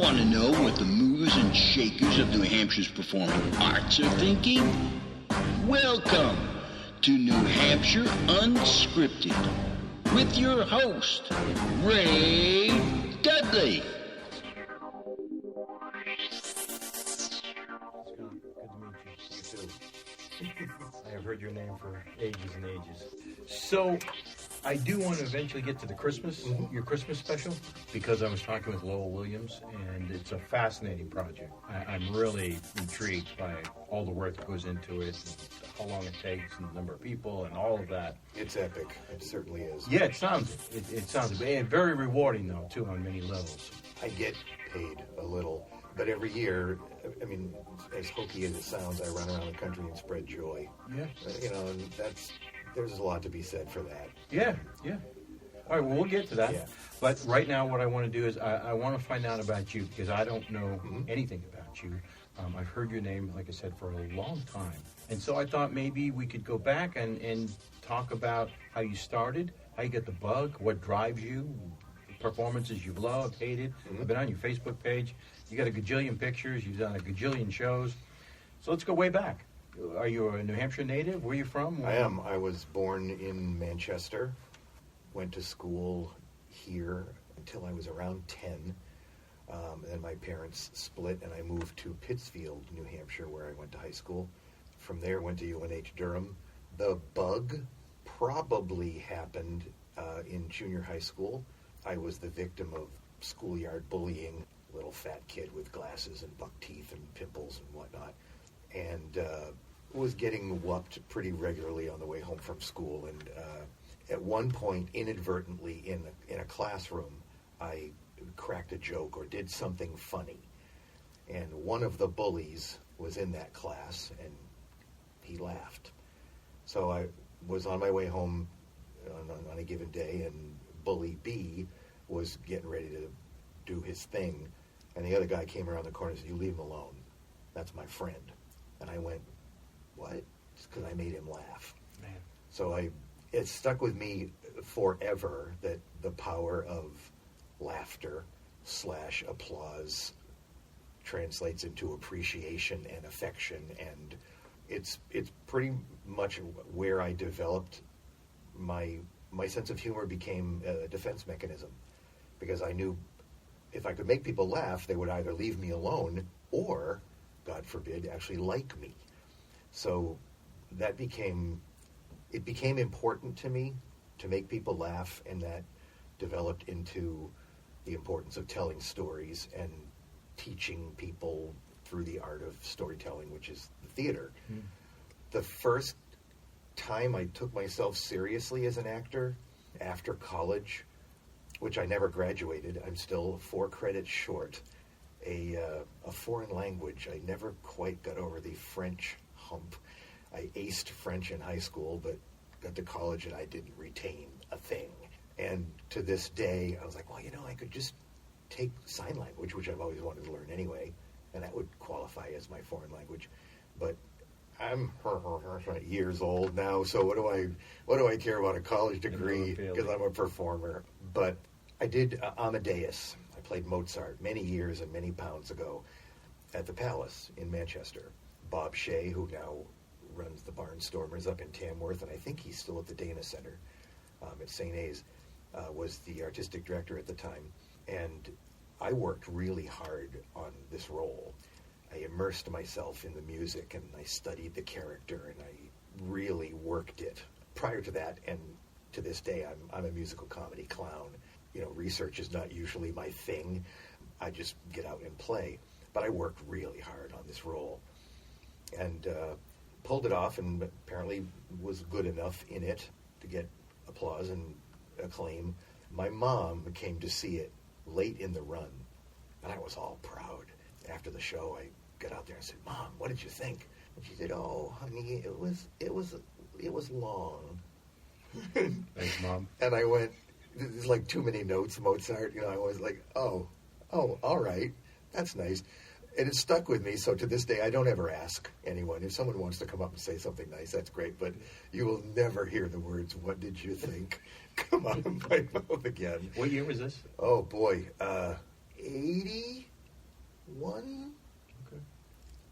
Want to know what the movers and shakers of New Hampshire's performing arts are thinking? Welcome to New Hampshire Unscripted with your host, Ray Dudley. I have heard your name for ages and ages. So, I do want to eventually get to the Christmas, your Christmas special, because I was talking with Lowell Williams, and it's a fascinating project. I'm really intrigued by all the work that goes into it, and how long it takes, and the number of people, and all of that. It's epic. It certainly is. Yeah, it sounds very rewarding, though, too, on many levels. I get paid a little, but every year, I mean, as hokey as it sounds, I run around the country and spread joy. Yeah. And there's a lot to be said for that. Yeah. All right, well, we'll get to that. Yeah. But right now, what I want to do is I want to find out about you, because I don't know anything about you. I've heard your name, like I said, for a long time. And so I thought maybe we could go back and talk about how you started, how you get the bug, what drives you, performances you've loved, hated. I've been on your Facebook page. You got a gajillion pictures. You've done a gajillion shows. So let's go way back. Are you a New Hampshire native? Where are you from? I am. I was born in Manchester, went to school here until I was around 10. Then my parents split, and I moved to Pittsfield, New Hampshire, where I went to high school. From there, went to UNH Durham. The bug probably happened in junior high school. I was the victim of schoolyard bullying, little fat kid with glasses and buck teeth and pimples and whatnot, and was getting whooped pretty regularly on the way home from school. And at one point, inadvertently, in a classroom, I cracked a joke or did something funny, and one of the bullies was in that class, and he laughed. So I was on my way home on a given day, and Bully B was getting ready to do his thing, and the other guy came around the corner and said, "You leave him alone. That's my friend." And I went, "What?" Just because I made him laugh. Man. So it stuck with me forever that the power of laughter / applause translates into appreciation and affection, and it's pretty much where I developed my sense of humor. Became a defense mechanism, because I knew if I could make people laugh, they would either leave me alone or, God forbid, actually like me. So it became important to me to make people laugh, and that developed into the importance of telling stories and teaching people through the art of storytelling, which is the theater. The first time I took myself seriously as an actor, after college, which I never graduated, I'm still 4 credits short, a foreign language. I never quite got over the French hump. I aced French in high school, but got to college and I didn't retain a thing. And to this day, I was like, well, I could just take sign language, which I've always wanted to learn anyway, and that would qualify as my foreign language. But I'm years old now, so what do I care about a college degree, because I'm a performer? But I did Amadeus. I played Mozart many years and many pounds ago at the Palace in Manchester. Bob Shea, who now runs the Barnstormers up in Tamworth, and I think he's still at the Dana Center at St. A's, was the artistic director at the time. And I worked really hard on this role. I immersed myself in the music, and I studied the character, and I really worked it. Prior to that, and to this day, I'm a musical comedy clown. Research is not usually my thing. I just get out and play. But I worked really hard on this role, and pulled it off, and apparently was good enough in it to get applause and acclaim. My mom came to see it late in the run, and I was all proud. After the show, I got out there and said, "Mom, what did you think?" And she said, "Oh, honey, it was long." Thanks, Mom. And I went, "There's like too many notes, Mozart." I was like, oh, all right, that's nice. And it stuck with me, so to this day, I don't ever ask anyone. If someone wants to come up and say something nice, that's great, but you will never hear the words, "What did you think?" come out of my mouth again. What year was this? Oh, boy. 80? one. Okay.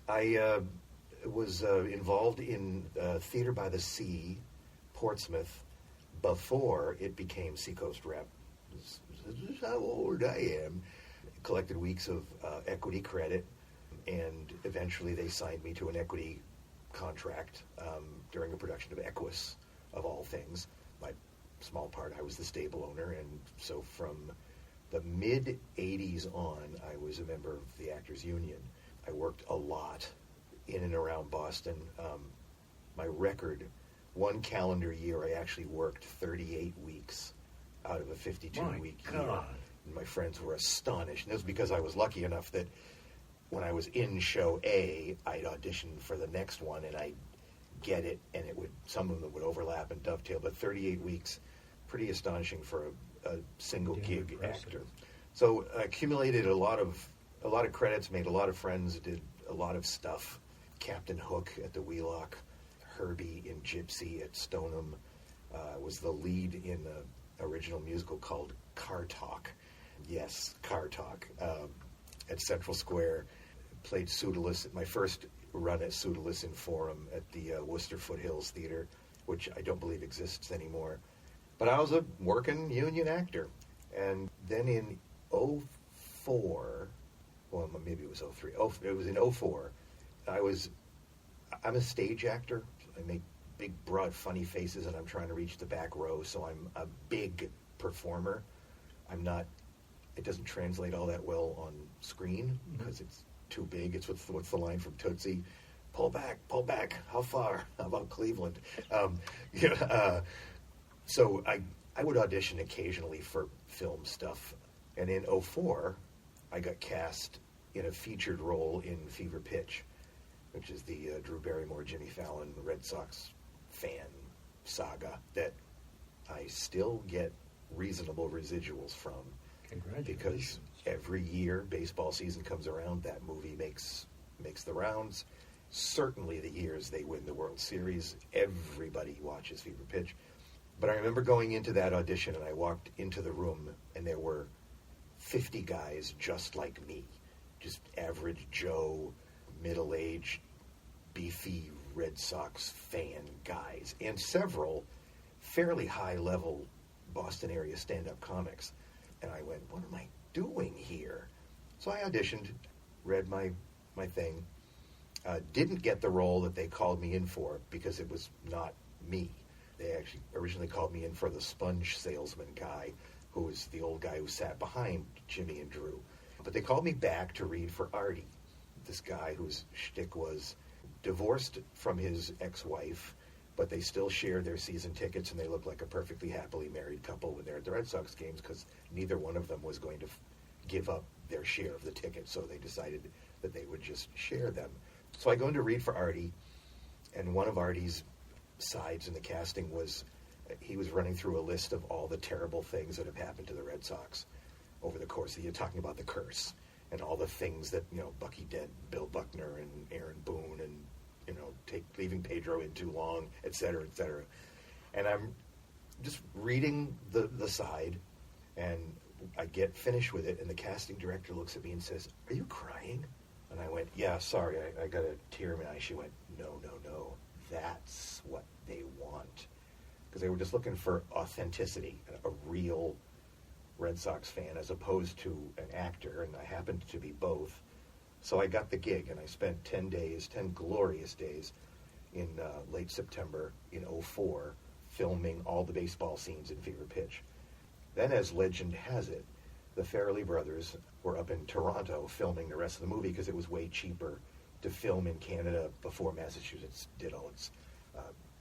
I was involved in Theater by the Sea, Portsmouth, before it became Seacoast Rep. This is how old I am. Collected weeks of equity credit, and eventually they signed me to an equity contract during a production of Equus, of all things. My small part, I was the stable owner, and so from the mid-'80s on, I was a member of the Actors Union. I worked a lot in and around Boston. My record, one calendar year, I actually worked 38 weeks out of a 52-week year. And my friends were astonished. And it was because I was lucky enough that when I was in show A, I'd audition for the next one, and I'd get it, and it would, some of them would overlap and dovetail. But 38 weeks, pretty astonishing for a single gig actor. So I accumulated a lot of credits, made a lot of friends, did a lot of stuff. Captain Hook at the Wheelock, Herbie in Gypsy at Stoneham, was the lead in an original musical called Car Talk. Yes, Car Talk, at Central Square. Played Pseudolus at my first run at Pseudolus in Forum at the Worcester Foothills Theater, which I don't believe exists anymore. But I was a working union actor. And then in '04, well, maybe it was '03. It was in '04. I'm a stage actor. I make big, broad, funny faces, and I'm trying to reach the back row, so I'm a big performer. It doesn't translate all that well on screen because it's too big. It's what's the line from Tootsie? Pull back, how far? How about Cleveland? So I would audition occasionally for film stuff. And in '04, I got cast in a featured role in Fever Pitch, which is the Drew Barrymore, Jimmy Fallon, Red Sox fan saga that I still get reasonable residuals from. Because every year baseball season comes around, that movie makes the rounds. Certainly the years they win the World Series, everybody watches Fever Pitch. But I remember going into that audition, and I walked into the room, and there were 50 guys just like me, just average Joe, middle-aged, beefy Red Sox fan guys, and several fairly high-level Boston area stand-up comics. And I went, what am I doing here? So I auditioned, read my thing, didn't get the role that they called me in for because it was not me. They actually originally called me in for the sponge salesman guy, who was the old guy who sat behind Jimmy and Drew. But they called me back to read for Artie, this guy whose shtick was divorced from his ex-wife, but they still share their season tickets, and they look like a perfectly happily married couple when they're at the Red Sox games because neither one of them was going to give up their share of the tickets, so they decided that they would just share them. So I go in to read for Artie, and one of Artie's sides in the casting was he was running through a list of all the terrible things that have happened to the Red Sox over the course of the year, talking about the curse and all the things that, Bucky Dent, Bill Buckner, and Aaron Boone, and leaving Pedro in too long, et cetera, et cetera. And I'm just reading the side, and I get finished with it, and the casting director looks at me and says, "Are you crying?" And I went, "Yeah, sorry, I got a tear in my eye." She went, No, that's what they want. Because they were just looking for authenticity, a real Red Sox fan, as opposed to an actor, and I happened to be both. So I got the gig, and I spent 10 glorious days in late September in '04, filming all the baseball scenes in Fever Pitch. Then, as legend has it, the Farrelly brothers were up in Toronto filming the rest of the movie because it was way cheaper to film in Canada before Massachusetts did all its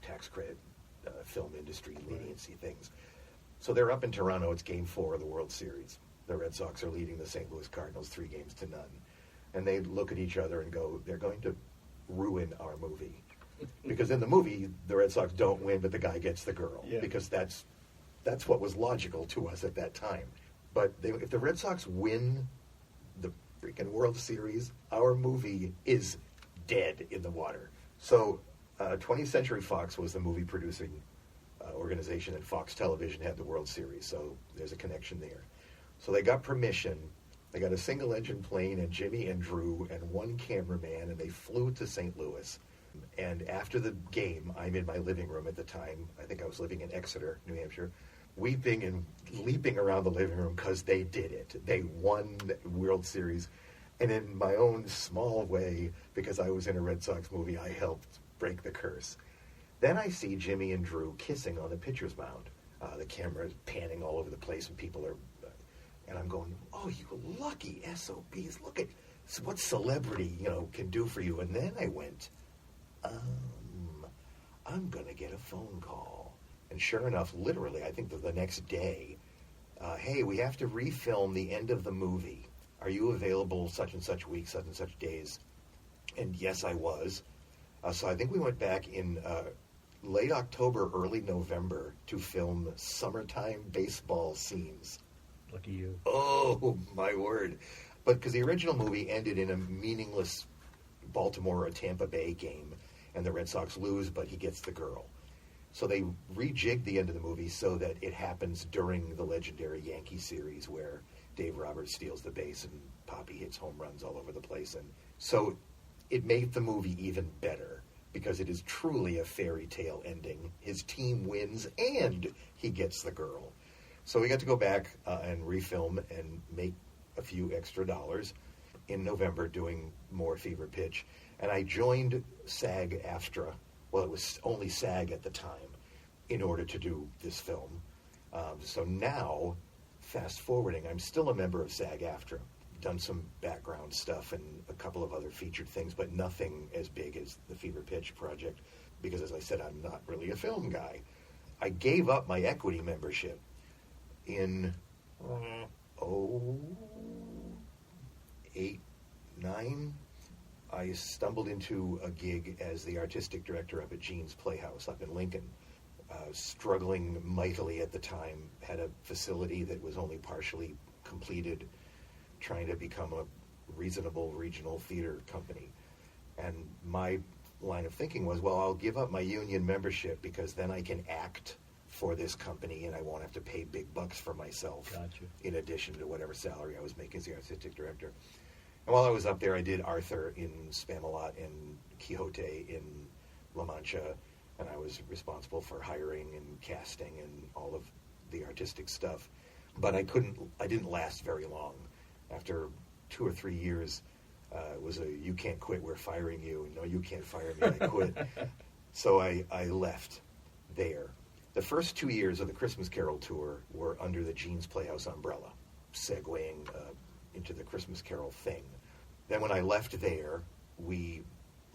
tax credit film industry leniency things. So they're up in Toronto. It's Game 4 of the World Series. The Red Sox are leading the St. Louis Cardinals 3-0. And they look at each other and go, they're going to ruin our movie. Because in the movie, the Red Sox don't win, but the guy gets the girl. Yeah. Because that's what was logical to us at that time. But if the Red Sox win the freaking World Series, our movie is dead in the water. So 20th Century Fox was the movie producing organization, and Fox Television had the World Series. So there's a connection there. So they got permission They got a single-engine plane and Jimmy and Drew and one cameraman, and they flew to St. Louis. And after the game, I'm in my living room at the time. I think I was living in Exeter, New Hampshire, weeping and leaping around the living room because they did it. They won the World Series. And in my own small way, because I was in a Red Sox movie, I helped break the curse. Then I see Jimmy and Drew kissing on the pitcher's mound. The camera is panning all over the place, and people are... and I'm going, oh, you lucky SOBs. Look at what celebrity, can do for you. And then I went, I'm going to get a phone call. And sure enough, literally, I think the next day, hey, we have to refilm the end of the movie. Are you available such and such week, such and such days? And yes, I was. So I think we went back in late October, early November to film summertime baseball scenes. Lucky you. Oh, my word. But because the original movie ended in a meaningless Baltimore or Tampa Bay game, and the Red Sox lose, but he gets the girl. So they rejigged the end of the movie so that it happens during the legendary Yankee series where Dave Roberts steals the base and Poppy hits home runs all over the place. And so it made the movie even better because it is truly a fairy tale ending. His team wins and he gets the girl. So we got to go back and refilm and make a few extra dollars in November doing more Fever Pitch. And I joined SAG-AFTRA. Well, it was only SAG at the time in order to do this film. So now, fast forwarding, I'm still a member of SAG-AFTRA. Done some background stuff and a couple of other featured things, but nothing as big as the Fever Pitch project because, as I said, I'm not really a film guy. I gave up my equity membership in 2008, 2009. I stumbled into a gig as the artistic director up at Gene's Playhouse up in Lincoln. Struggling mightily at the time, had a facility that was only partially completed, trying to become a reasonable regional theater company. And my line of thinking was, well, I'll give up my union membership because then I can act for this company and I won't have to pay big bucks for myself. Gotcha. In addition to whatever salary I was making as the artistic director. And while I was up there, I did Arthur in Spamalot and Quixote in La Mancha, and I was responsible for hiring and casting and all of the artistic stuff. But I didn't last very long. After 2 or 3 years, it was you can't quit, we're firing you. No, you can't fire me, I quit. So I left there. The first 2 years of the Christmas Carol tour were under the Gene's Playhouse umbrella, segueing into the Christmas Carol thing. Then when I left there,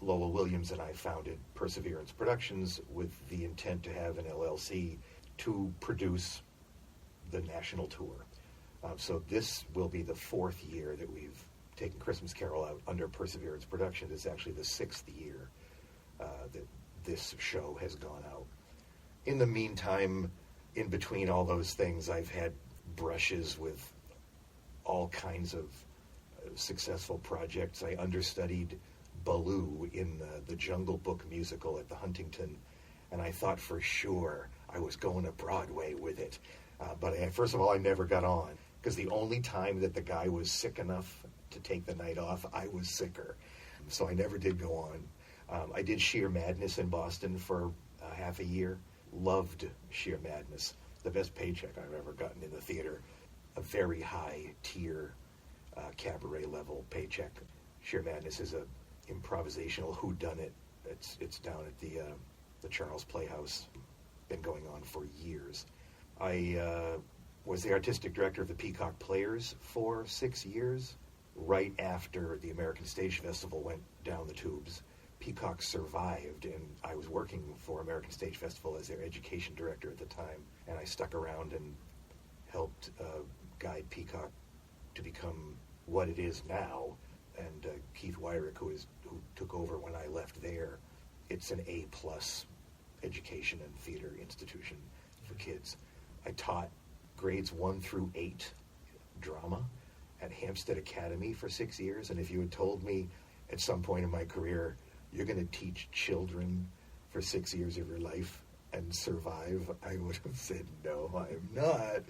Lola Williams and I founded Perseverance Productions with the intent to have an LLC to produce the national tour. So this will be the 4th year that we've taken Christmas Carol out under Perseverance Productions. It's actually the 6th year that this show has gone out. In the meantime, in between all those things, I've had brushes with all kinds of successful projects. I understudied Baloo in the Jungle Book musical at the Huntington, and I thought for sure I was going to Broadway with it. But first of all, I never got on, because the only time that the guy was sick enough to take the night off, I was sicker. So I never did go on. I did Sheer Madness in Boston for half a year. Loved Sheer Madness. The best paycheck I've ever gotten in the theater. A very high tier cabaret level paycheck. Sheer Madness is a improvisational whodunit. It's down at the Charles Playhouse. Been going on for years. I was the artistic director of the Peacock Players for 6 years. Right after the American Stage Festival went down the tubes, Peacock survived, and I was working for American Stage Festival as their education director at the time, and I stuck around and helped guide Peacock to become what it is now. And Keith Wyrick, who took over when I left there, it's an A-plus education and theater institution for kids. I taught grades 1 through 8 drama at Hampstead Academy for 6 years, and if you had told me at some point in my career, you're going to teach children for 6 years of your life and survive, I would have said, no, I'm not.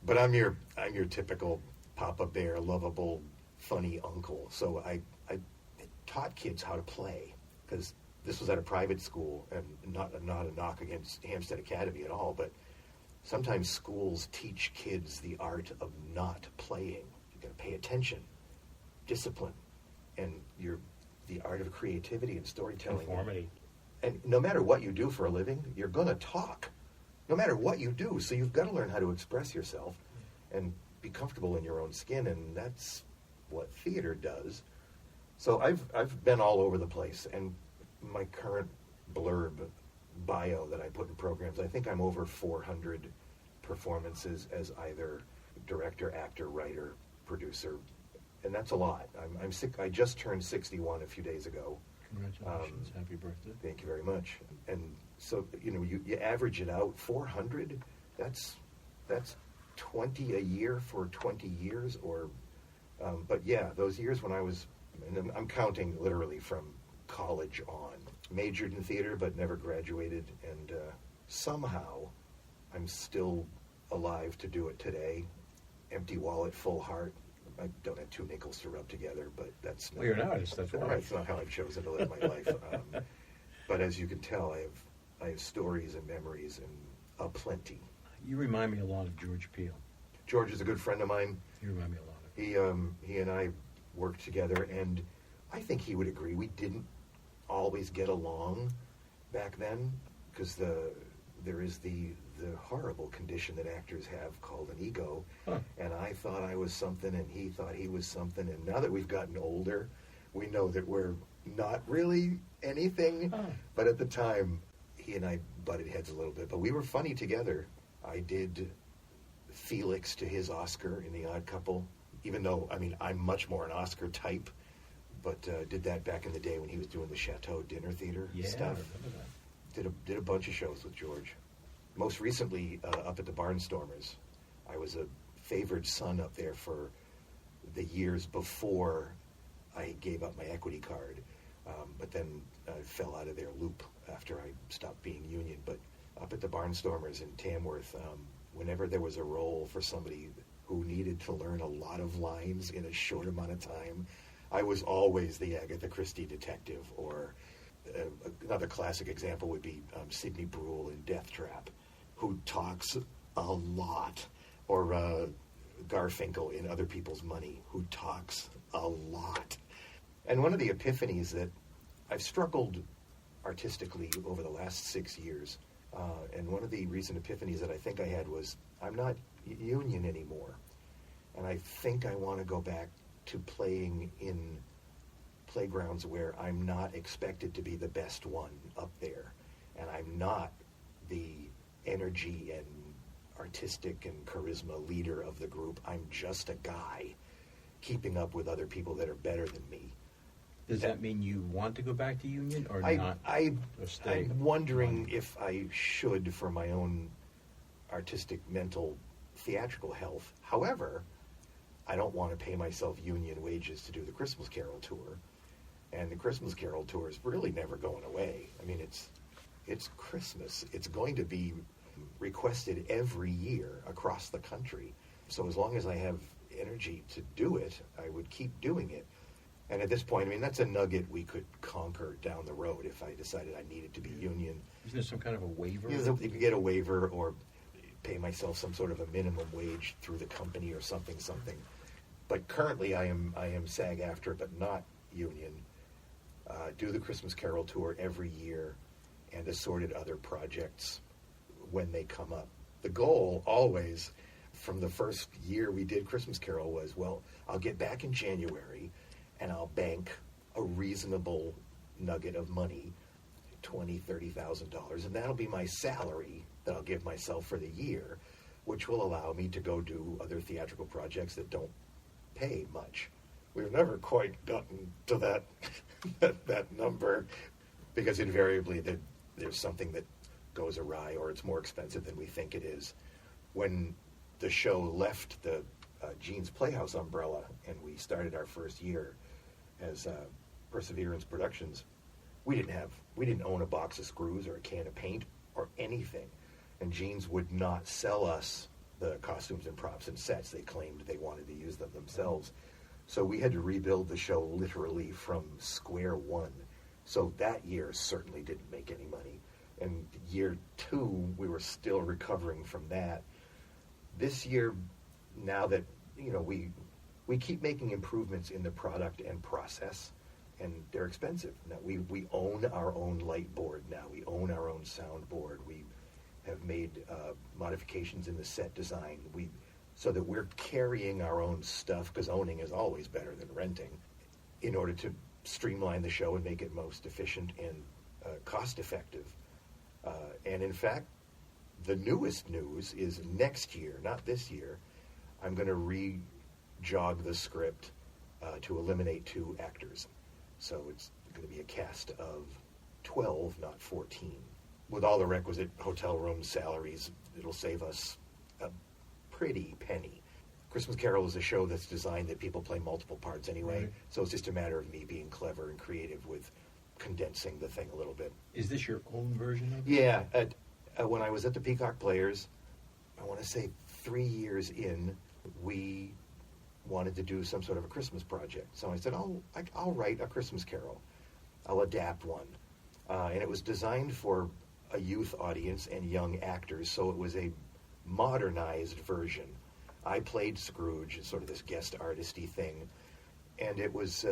But I'm your typical Papa Bear, lovable, funny uncle. So I taught kids how to play, because this was at a private school, and not a knock against Hampstead Academy at all, but sometimes schools teach kids the art of not playing. You got to pay attention, discipline, and the art of creativity and storytelling. Conformity. And no matter what you do for a living, you're going to talk. No matter what you do, so you've got to learn how to express yourself and be comfortable in your own skin, and that's what theater does. So I've been all over the place, and my current blurb bio that I put in programs, I think I'm over 400 performances as either director, actor, writer, producer, and that's a lot. I'm sick. I just turned 61 a few days ago. Congratulations. Happy birthday. Thank you very much. And so, you average it out, 400, that's 20 a year for 20 years, but yeah, those years when I was, and I'm counting literally from college on, majored in theater but never graduated, and somehow I'm still alive to do it today. Empty wallet, full heart. I don't have two nickels to rub together, but that's not... Well, you're an artist, that's why. That's not how I've chosen to live my life. But as you can tell, I have stories and memories and aplenty. You remind me a lot of George Peele. George is a good friend of mine. You remind me a lot of him. He and I worked together, and I think he would agree. We didn't always get along back then, because there is the horrible condition that actors have called an ego. Huh. And I thought I was something, and he thought he was something. And now that we've gotten older, we know that we're not really anything. Huh. But at the time, he and I butted heads a little bit. But we were funny together. I did Felix to his Oscar in The Odd Couple, even though, I'm much more an Oscar type, but did that back in the day when he was doing the Chateau Dinner Theater Yeah, I stuff. remember that. Did a bunch of shows with George. Most recently, up at the Barnstormers. I was a favored son up there for the years before I gave up my equity card. But then I fell out of their loop after I stopped being union. But up at the Barnstormers in Tamworth, whenever there was a role for somebody who needed to learn a lot of lines in a short amount of time, I was always the Agatha Christie detective. Or another classic example would be Sidney Brule in Death Trap, who talks a lot. Or Garfinkel in Other People's Money, who talks a lot. And one of the epiphanies that I've struggled artistically over the last 6 years, and one of the recent epiphanies that I think I had was, I'm not union anymore. And I think I want to go back to playing in playgrounds where I'm not expected to be the best one up there. And I'm not the energy and artistic and charisma leader of the group. I'm just a guy keeping up with other people that are better than me. Does that mean you want to go back to union or not? I'm Stay wondering if I should, for my own artistic, mental, theatrical health. However, I don't want to pay myself union wages to do the Christmas Carol tour. And the Christmas Carol tour is really never going away. It's Christmas. It's going to be requested every year across the country. So as long as I have energy to do it, I would keep doing it. And at this point, that's a nugget we could conquer down the road if I decided I needed to be union. Isn't there some kind of a waiver? You could get a waiver or pay myself some sort of a minimum wage through the company or something. But currently I am SAG-AFTRA, but not union. Do the Christmas Carol tour every year and assorted other projects when they come up. The goal always from the first year we did Christmas Carol was, well, I'll get back in January and I'll bank a reasonable nugget of money, $20,000, $30,000, and that'll be my salary that I'll give myself for the year, which will allow me to go do other theatrical projects that don't pay much. We've never quite gotten to that that number, because invariably there's something that goes awry or it's more expensive than we think it is. When the show left the Gene's Playhouse umbrella and we started our first year as Perseverance Productions, we didn't own a box of screws or a can of paint or anything, and Gene's would not sell us the costumes and props and sets. They claimed they wanted to use them themselves. So we had to rebuild the show literally from square one. So that year certainly didn't make any money. And year 2, we were still recovering from that. This year, now that, we keep making improvements in the product and process, and they're expensive. Now we own our own light board now. We own our own sound board. We have made modifications in the set design. So that we're carrying our own stuff, because owning is always better than renting, in order to streamline the show and make it most efficient and cost effective. And in fact, the newest news is next year, not this year, I'm going to re-jog the script to eliminate 2 actors. So it's going to be a cast of 12, not 14. With all the requisite hotel room salaries, it'll save us a pretty penny. Christmas Carol is a show that's designed that people play multiple parts anyway, Right. So it's just a matter of me being clever and creative with condensing the thing a little bit. Is this your own version of it? Yeah, when I was at the Peacock Players, I want to say 3 years in, we wanted to do some sort of a Christmas project. So I said, I'll write a Christmas Carol. I'll adapt one. And it was designed for a youth audience and young actors, so it was a modernized version. I played Scrooge, sort of this guest artisty thing, and it was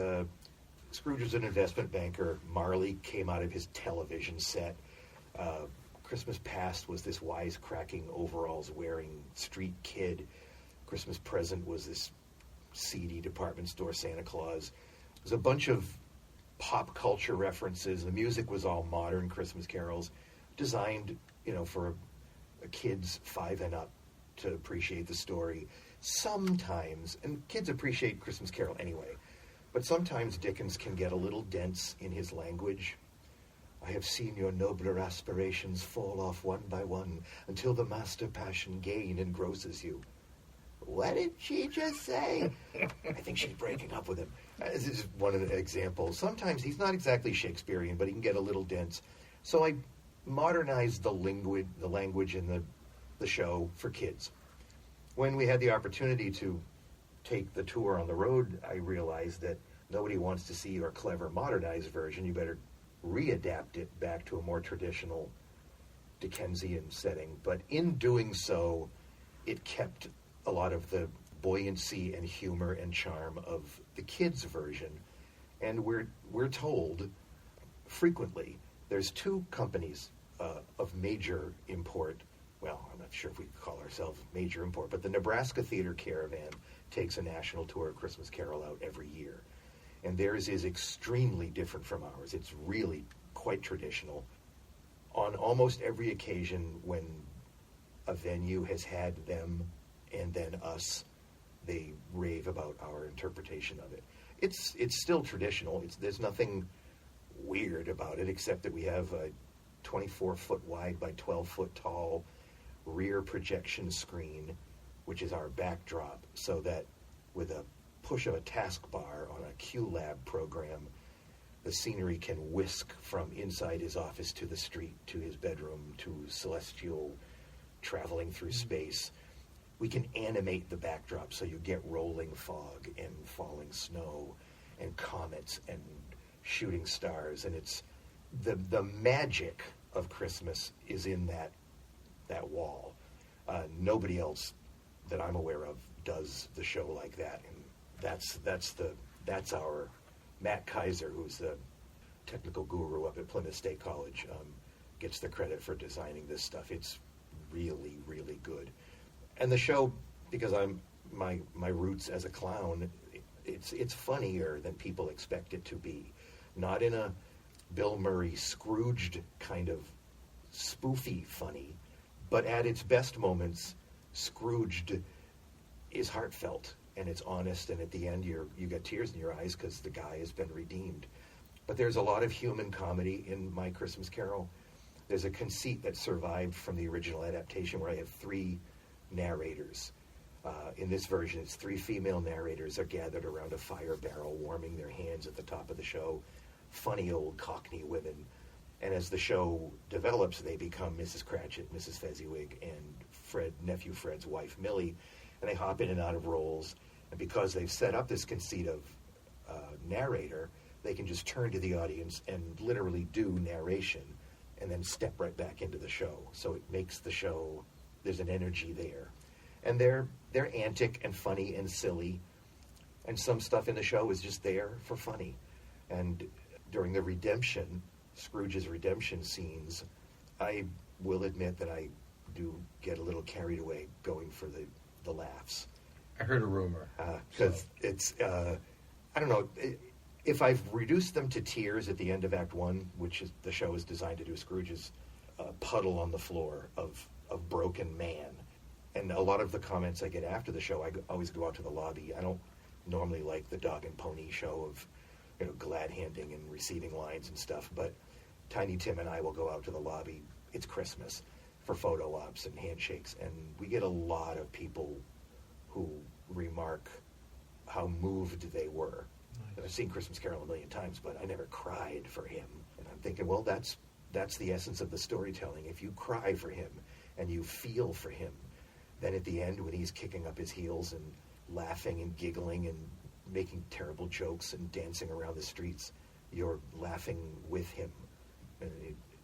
Scrooge was an investment banker. Marley came out of his television set. Christmas Past was this wisecracking overalls-wearing street kid. Christmas Present was this seedy department store Santa Claus. It was a bunch of pop culture references. The music was all modern Christmas carols, designed, for a kids 5 and up to appreciate the story. Sometimes, and kids appreciate Christmas Carol anyway, but sometimes Dickens can get a little dense in his language. I have seen your nobler aspirations fall off one by one until the master passion gain engrosses you. What did she just say? I think she's breaking up with him. This is one of the examples. Sometimes he's not exactly Shakespearean, but he can get a little dense. So I modernized the language in the show for kids. When we had the opportunity to take the tour on the road, I realized that nobody wants to see your clever modernized version. You better readapt it back to a more traditional Dickensian setting. But in doing so, it kept a lot of the buoyancy and humor and charm of the kids' version. And we're told frequently there's 2 companies of major import. Well, I'm not sure if we call ourselves major import, but the Nebraska Theater Caravan takes a national tour of Christmas Carol out every year. And theirs is extremely different from ours. It's really quite traditional. On almost every occasion when a venue has had them and then us, they rave about our interpretation of it. It's still traditional. There's nothing weird about it, except that we have a 24-foot wide by 12-foot tall rear projection screen, which is our backdrop, so that with a push of a taskbar on a QLab program, the scenery can whisk from inside his office to the street, to his bedroom, to celestial traveling through space. We can animate the backdrop so you get rolling fog and falling snow and comets and shooting stars, and it's the magic of Christmas is in that wall. Nobody else that I'm aware of does the show like that, and that's our Matt Kaiser, who's the technical guru up at Plymouth State College, gets the credit for designing this stuff. It's really, really good. And the show, because I'm my roots as a clown, it's funnier than people expect it to be. Not in a Bill Murray Scrooged kind of spoofy funny, but at its best moments, Scrooged is heartfelt and it's honest, and at the end you get tears in your eyes because the guy has been redeemed. But there's a lot of human comedy in My Christmas Carol. There's a conceit that survived from the original adaptation where I have 3 narrators. In this version, it's 3 female narrators are gathered around a fire barrel, warming their hands at the top of the show. Funny old Cockney women. And as the show develops, they become Mrs. Cratchit, Mrs. Fezziwig, and nephew Fred's wife, Millie, and they hop in and out of roles. And because they've set up this conceit of narrator, they can just turn to the audience and literally do narration and then step right back into the show. So it makes the show, there's an energy there. And they're antic and funny and silly, and some stuff in the show is just there for funny. And during the Scrooge's redemption scenes, I will admit that I do get a little carried away going for the laughs. I heard a rumor. Because it's, I don't know, if I've reduced them to tears at the end of Act 1, which is the show is designed to do Scrooge's puddle on the floor of broken man, and a lot of the comments I get after the show, I always go out to the lobby. I don't normally like the dog and pony show of, glad handing and receiving lines and stuff, but Tiny Tim and I will go out to the lobby. It's Christmas for photo ops and handshakes, and we get a lot of people who remark how moved they were. Nice. And I've seen Christmas Carol a million times, but I never cried for him. And I'm thinking, well, that's the essence of the storytelling. If you cry for him and you feel for him, then at the end, when he's kicking up his heels and laughing and giggling and making terrible jokes and dancing around the streets, you're laughing with him. And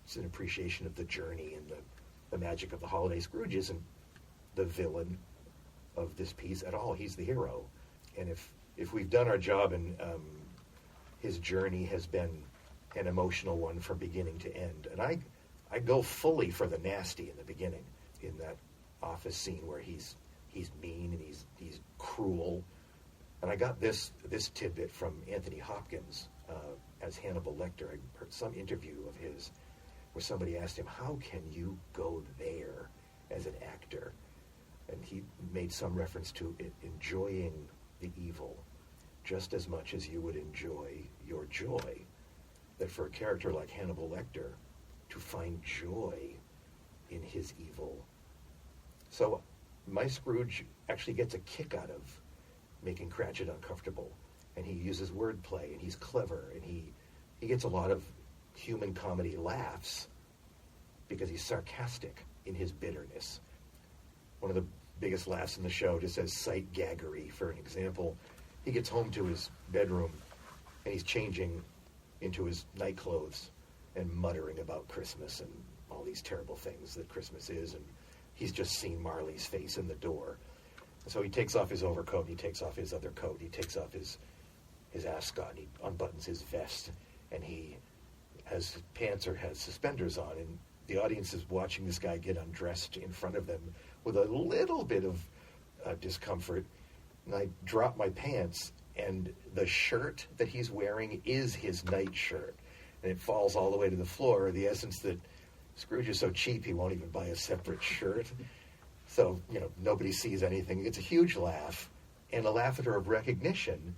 it's an appreciation of the journey and the magic of the holiday. Scrooge isn't the villain of this piece at all. He's the hero. And if we've done our job and his journey has been an emotional one from beginning to end, and I go fully for the nasty in the beginning, in that office scene where he's mean and he's cruel. And I got this tidbit from Anthony Hopkins as Hannibal Lecter. I heard some interview of his where somebody asked him, how can you go there as an actor? And he made some reference to enjoying the evil just as much as you would enjoy your joy. That for a character like Hannibal Lecter, to find joy in his evil. So my Scrooge actually gets a kick out of making Cratchit uncomfortable, and he uses wordplay, and he's clever, and he gets a lot of human comedy laughs because he's sarcastic in his bitterness. One of the biggest laughs in the show, just as sight gaggery, for an example, he gets home to his bedroom, and he's changing into his night clothes and muttering about Christmas and all these terrible things that Christmas is, and he's just seen Marley's face in the door. So he takes off his overcoat, and he takes off his other coat, he takes off his ascot, and he unbuttons his vest, and he has pants or has suspenders on, and the audience is watching this guy get undressed in front of them with a little bit of discomfort, and I drop my pants, and the shirt that he's wearing is his night shirt, and it falls all the way to the floor, the essence that Scrooge is so cheap he won't even buy a separate shirt. So, nobody sees anything. It's a huge laugh, and a laughter of recognition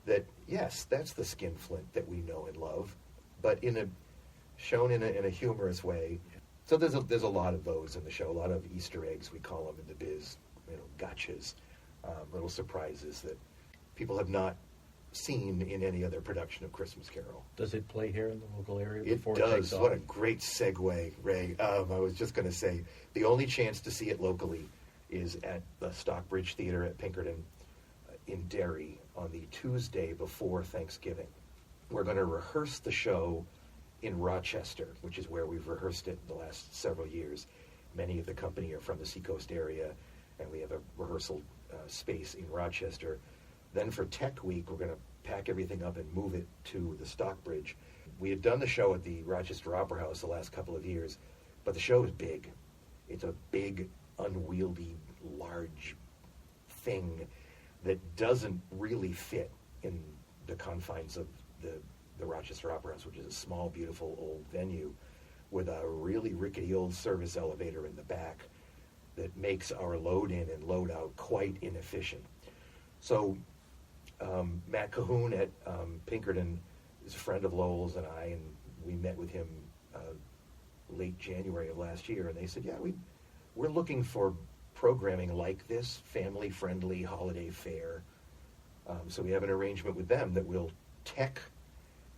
that, yes, that's the skinflint that we know and love, but shown in a humorous way. So there's a lot of those in the show, a lot of Easter eggs, we call them in the biz, gotchas, little surprises that people have not seen in any other production of Christmas Carol. Does it play here in the local area? It does. What a great segue, Ray. I was just going to say, the only chance to see it locally is at the Stockbridge Theater at Pinkerton in Derry on the Tuesday before Thanksgiving. We're going to rehearse the show in Rochester, which is where we've rehearsed it the last several years. Many of the company are from the Seacoast area, and we have a rehearsal space in Rochester. Then for Tech Week, we're going to pack everything up and move it to the Stockbridge. We had done the show at the Rochester Opera House the last couple of years, but the show is big. It's a big, unwieldy, large thing that doesn't really fit in the confines of the Rochester Opera House, which is a small, beautiful old venue with a really rickety old service elevator in the back that makes our load in and load out quite inefficient. So Matt Cahoon at Pinkerton is a friend of Lowell's and I, and we met with him late January of last year, and they said, yeah, we're looking for programming like this, family-friendly holiday fare. So we have an arrangement with them that will tech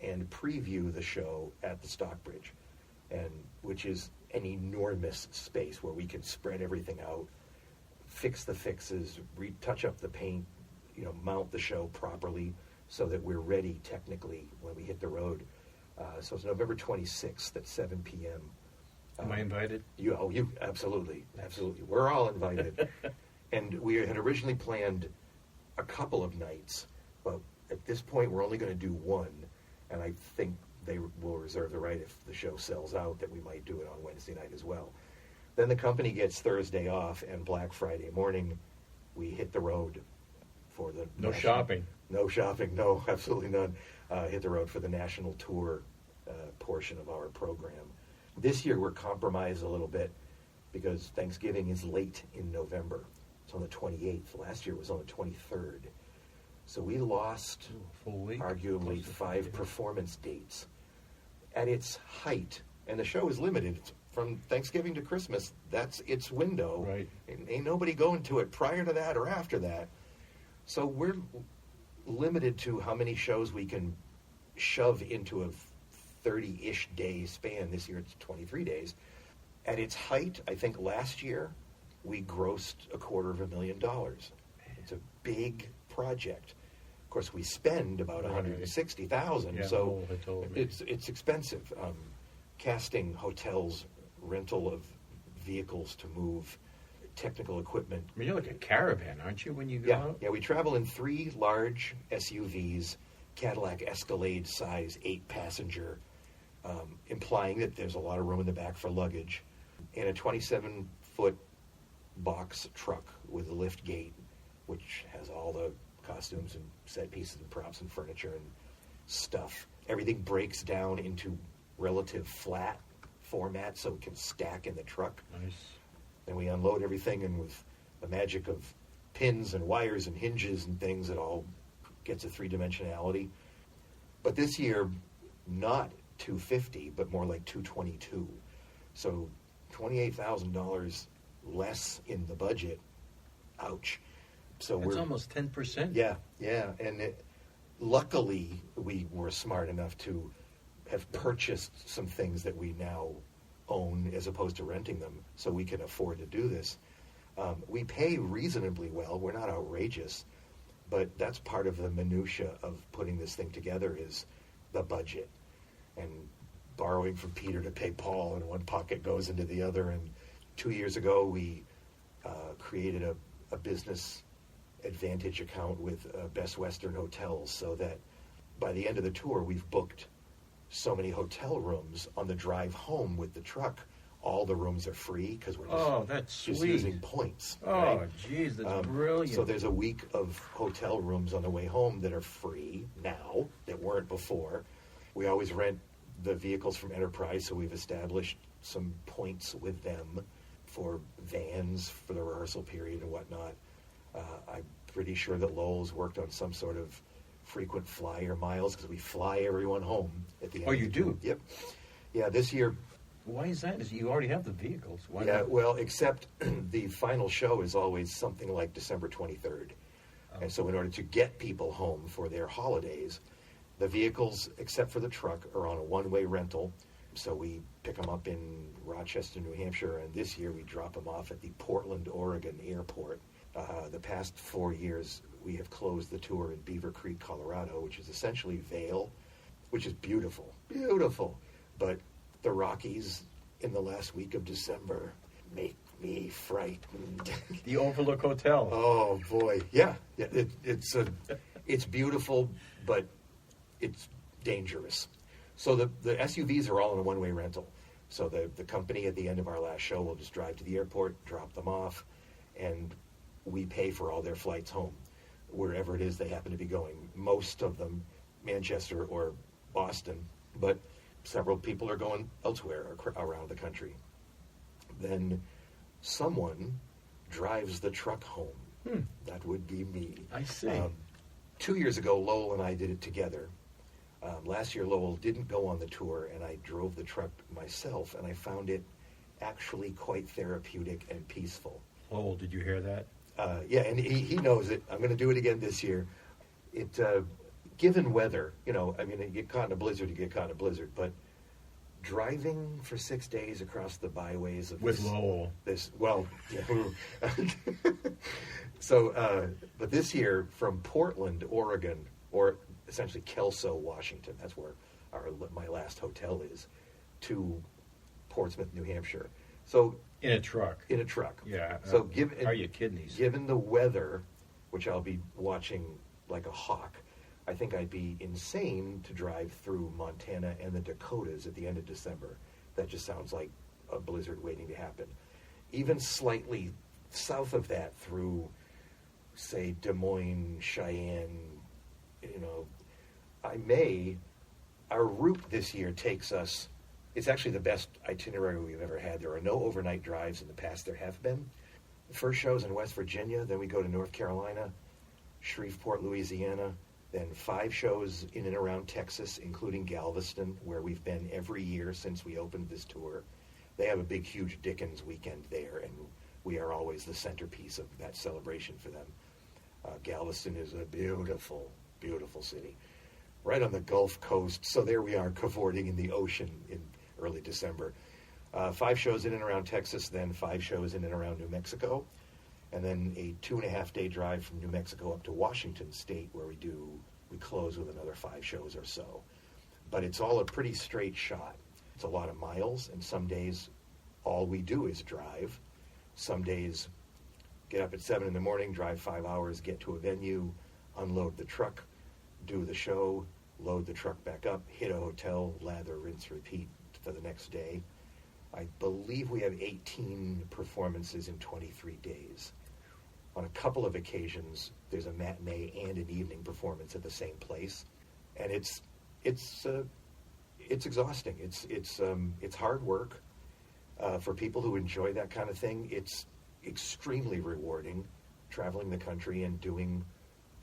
and preview the show at the Stockbridge. and which is an enormous space where we can spread everything out, fix the fixes, retouch up the paint, mount the show properly so that we're ready technically when we hit the road. So it's November 26th at 7 p.m. Am I invited? You absolutely. We're all invited. And we had originally planned a couple of nights, but at this point we're only going to do one, and I think they will reserve the right, if the show sells out, that we might do it on Wednesday night as well. Then the company gets Thursday off, and Black Friday morning we hit the road for the shopping. No shopping, no, absolutely none. Hit the road for the national tour portion of our program. This year we're compromised a little bit because Thanksgiving is late in November. It's on the 28th. Last year it was on the 23rd. So we lost full week, arguably 5 performance dates. At its height, and the show is limited, it's from Thanksgiving to Christmas, that's its window. Right. Ain't nobody going to it prior to that or after that. So we're limited to how many shows we can shove into a 30-ish day span. This year it's 23 days. At its height, I think last year we grossed $250,000. It's a big project. Of course, we spend about $160,000, so it's expensive. Casting, hotels, rental of vehicles to move, technical equipment. I mean, you're like a caravan, aren't you, when you go out? Yeah, we travel in 3 large SUVs, Cadillac Escalade size, 8-passenger, implying that there's a lot of room in the back for luggage, and a 27-foot box truck with a lift gate, which has all the costumes and set pieces and props and furniture and stuff. Everything breaks down into relative flat format so it can stack in the truck. Nice. Then we unload everything, and with the magic of pins and wires and hinges and things, it all gets a 3-dimensionality. But this year, not $250, but more like $222. So $28,000 less in the budget. Ouch. So it's almost 10%. Yeah, and luckily we were smart enough to have purchased some things that we now own as opposed to renting them, so we can afford to do this. We pay reasonably well. We're not outrageous, but that's part of the minutia of putting this thing together is the budget. And borrowing from Peter to pay Paul, and one pocket goes into the other. And 2 years ago, we created a business advantage account with Best Western Hotels, so that by the end of the tour, we've booked so many hotel rooms on the drive home with the truck. All the rooms are free because we're just using points. Oh, geez, that's brilliant. So there's a week of hotel rooms on the way home that are free now that weren't before. We always rent the vehicles from Enterprise, so we've established some points with them for vans for the rehearsal period and whatnot. I'm pretty sure that Lowell's worked on some sort of frequent flyer miles because we fly everyone home at the end. Oh, you do? Yep. Yeah, this year. Why is that? You already have the vehicles. Why not? Well, except the final show is always something like December 23rd. Oh. And so in order to get people home for their holidays, the vehicles, except for the truck, are on a one-way rental. So we pick them up in Rochester, New Hampshire, and this year we drop them off at the Portland, Oregon airport. The past 4 years, we have closed the tour in Beaver Creek, Colorado, which is essentially Vail, which is beautiful, beautiful. But the Rockies in the last week of December make me frightened. The Overlook Hotel. Oh, boy. Yeah. It's beautiful, but it's dangerous. So the SUVs are all in a one-way rental. So the company at the end of our last show will just drive to the airport, drop them off, and we pay for all their flights home, wherever it is they happen to be going. Most of them, Manchester or Boston, but several people are going elsewhere around the country. Then someone drives the truck home. That would be me. I see. 2 years ago, Lowell and I did it together. Last year, Lowell didn't go on the tour, and I drove the truck myself, and I found it actually quite therapeutic and peaceful. Lowell, did you hear that? Yeah, and he knows it. I'm going to do it again this year. Given weather, you get caught in a blizzard, but driving for 6 days across the byways of With Lowell. Yeah. So, but this year from Portland, Oregon, or essentially Kelso, Washington, that's where my last hotel is, to Portsmouth, New Hampshire. So In a truck. Yeah. So Are you kidding these? given the weather, which I'll be watching like a hawk, I think I'd be insane to drive through Montana and the Dakotas at the end of December. That just sounds like a blizzard waiting to happen. Even slightly south of that through, say, Des Moines, Cheyenne, our route this year takes us, it's actually the best itinerary we've ever had. There are no overnight drives. In the past there have been. The first show's in West Virginia, then we go to North Carolina, Shreveport, Louisiana, then 5 shows in and around Texas, including Galveston, where we've been every year since we opened this tour. They have a big, huge Dickens weekend there, and we are always the centerpiece of that celebration for them. Galveston is a beautiful, beautiful city, right on the Gulf Coast. So there we are, cavorting in the ocean in early December. 5 shows in and around Texas, then 5 shows in and around New Mexico, and then a 2.5-day drive from New Mexico up to Washington State, where we close with another 5 shows or so. But it's all a pretty straight shot. It's a lot of miles, and some days all we do is drive. Some days get up at 7 in the morning, drive 5 hours, get to a venue, unload the truck, do the show, load the truck back up, hit a hotel, lather, rinse, repeat for the next day. I believe we have 18 performances in 23 days. On a couple of occasions, there's a matinee and an evening performance at the same place, and it's exhausting. It's hard work for people who enjoy that kind of thing. It's extremely rewarding, traveling the country and doing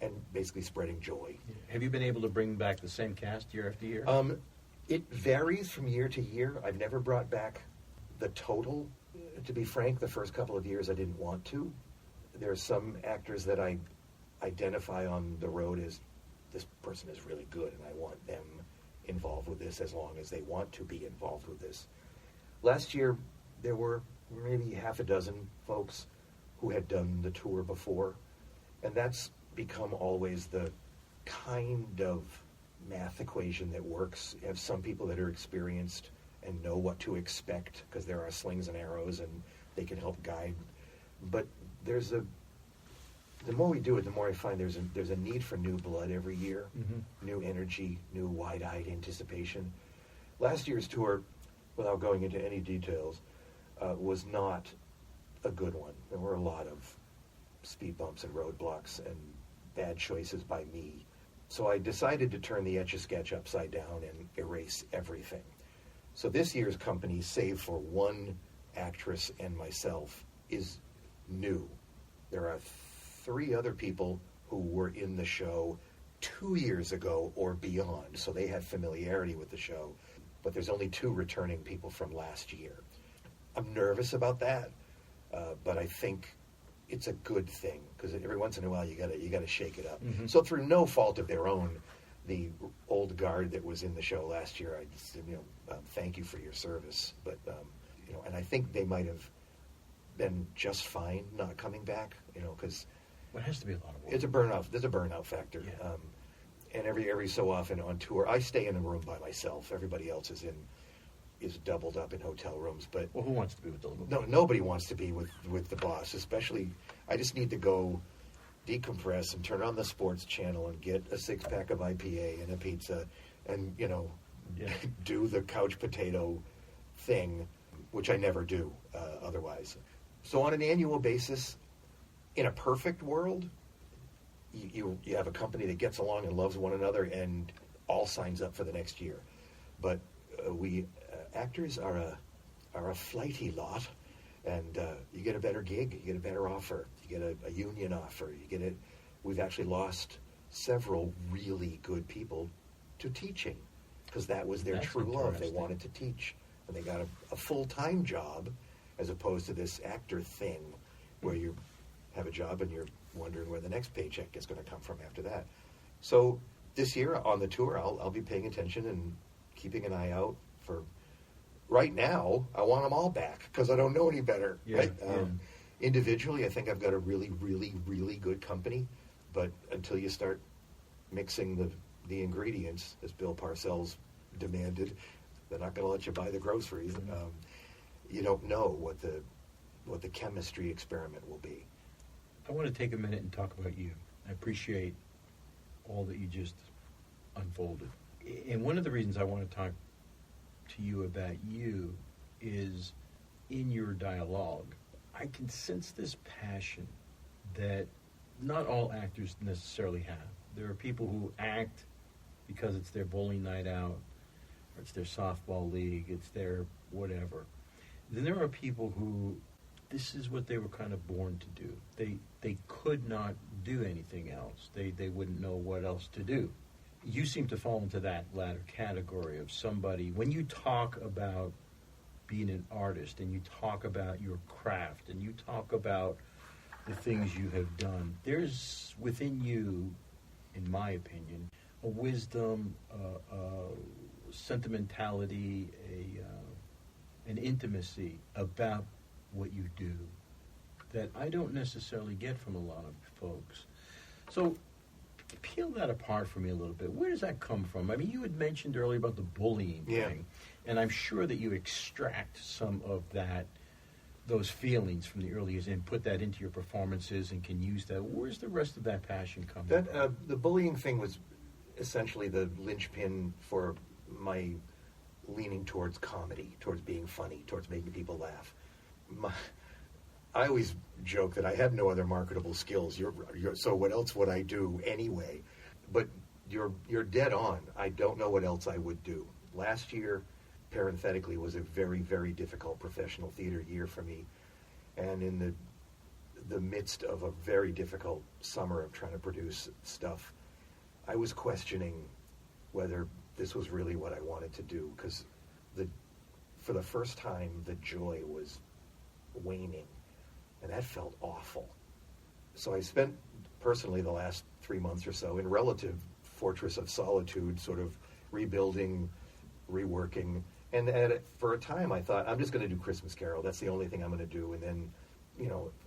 and basically spreading joy. Have you been able to bring back the same cast year after year? It varies from year to year. I've never brought back the total. To be frank, the first couple of years I didn't want to. There are some actors that I identify on the road as, this person is really good, and I want them involved with this as long as they want to be involved with this. Last year, there were maybe half a dozen folks who had done the tour before, and that's become always the kind of math equation that works. You have some people that are experienced and know what to expect because there are slings and arrows and they can help guide. But the more we do it, the more I find there's a need for new blood every year, new energy, new wide-eyed anticipation. Last year's tour, without going into any details, was not a good one. There were a lot of speed bumps and roadblocks and bad choices by me. So I decided to turn the Etch-a-Sketch upside down and erase everything. So this year's company, save for one actress and myself, is new. There are 3 other people who were in the show 2 years ago or beyond, so they have familiarity with the show. But there's only 2 returning people from last year. I'm nervous about that, but I think it's a good thing because every once in a while you gotta shake it up. So through no fault of their own, the old guard that was in the show last year, I just, thank you for your service. But and I think they might have been just fine not coming back, because it has to be a lot of work. It's a burnout. There's a burnout factor. Yeah. And every so often on tour, I stay in a room by myself. Everybody else is doubled up in hotel rooms. But who wants to be with the little? No, nobody wants to be with the boss. Especially, I just need to go decompress and turn on the sports channel and get a 6-pack of IPA and a pizza, and do the couch potato thing, which I never do otherwise. So on an annual basis, in a perfect world, you have a company that gets along and loves one another and all signs up for the next year. But we actors are a flighty lot, and you get a better gig, you get a better offer, you get a union offer, we've actually lost several really good people to teaching because that was their true love. They wanted to teach, and they got a full-time job as opposed to this actor thing where you have a job and you're wondering where the next paycheck is going to come from after that. So this year on the tour, I'll be paying attention and keeping an eye out for right now, I want them all back because I don't know any better. Yeah, Right? yeah. Individually, I think I've got a really, really, really good company. But until you start mixing the ingredients, as Bill Parcells demanded, they're not going to let you buy the groceries. You don't know what the chemistry experiment will be. I want to take a minute and talk about you. I appreciate all that you just unfolded. And one of the reasons I want to talk to you about you is in your dialogue, I can sense this passion that not all actors necessarily have. There are people who act because it's their bowling night out, or it's their softball league, it's their whatever. Then there are people who this is what they were kind of born to do. They could not do anything else. They wouldn't know what else to do. You seem to fall into that latter category of somebody. When you talk about being an artist and you talk about your craft and you talk about the things you have done, there's within you, in my opinion, a wisdom, a sentimentality, an intimacy about what you do that I don't necessarily get from a lot of folks. So peel that apart for me a little bit. Where does that come from? I mean, you had mentioned earlier about the bullying thing, and I'm sure that you extract some of those feelings from the early years and put that into your performances and can use that. Where's the rest of that passion coming from? The bullying thing was essentially the linchpin for my leaning towards comedy, towards being funny, towards making people laugh. I always joke that I have no other marketable skills. So what else would I do anyway? But you're dead on. I don't know what else I would do. Last year, parenthetically, was a very, very difficult professional theater year for me. And in the midst of a very difficult summer of trying to produce stuff, I was questioning whether this was really what I wanted to do, because for the first time, the joy was waning, and that felt awful. So I spent, personally, the last 3 months or so in relative fortress of solitude, sort of rebuilding, reworking, and for a time I thought, I'm just going to do Christmas Carol. That's the only thing I'm going to do, and then,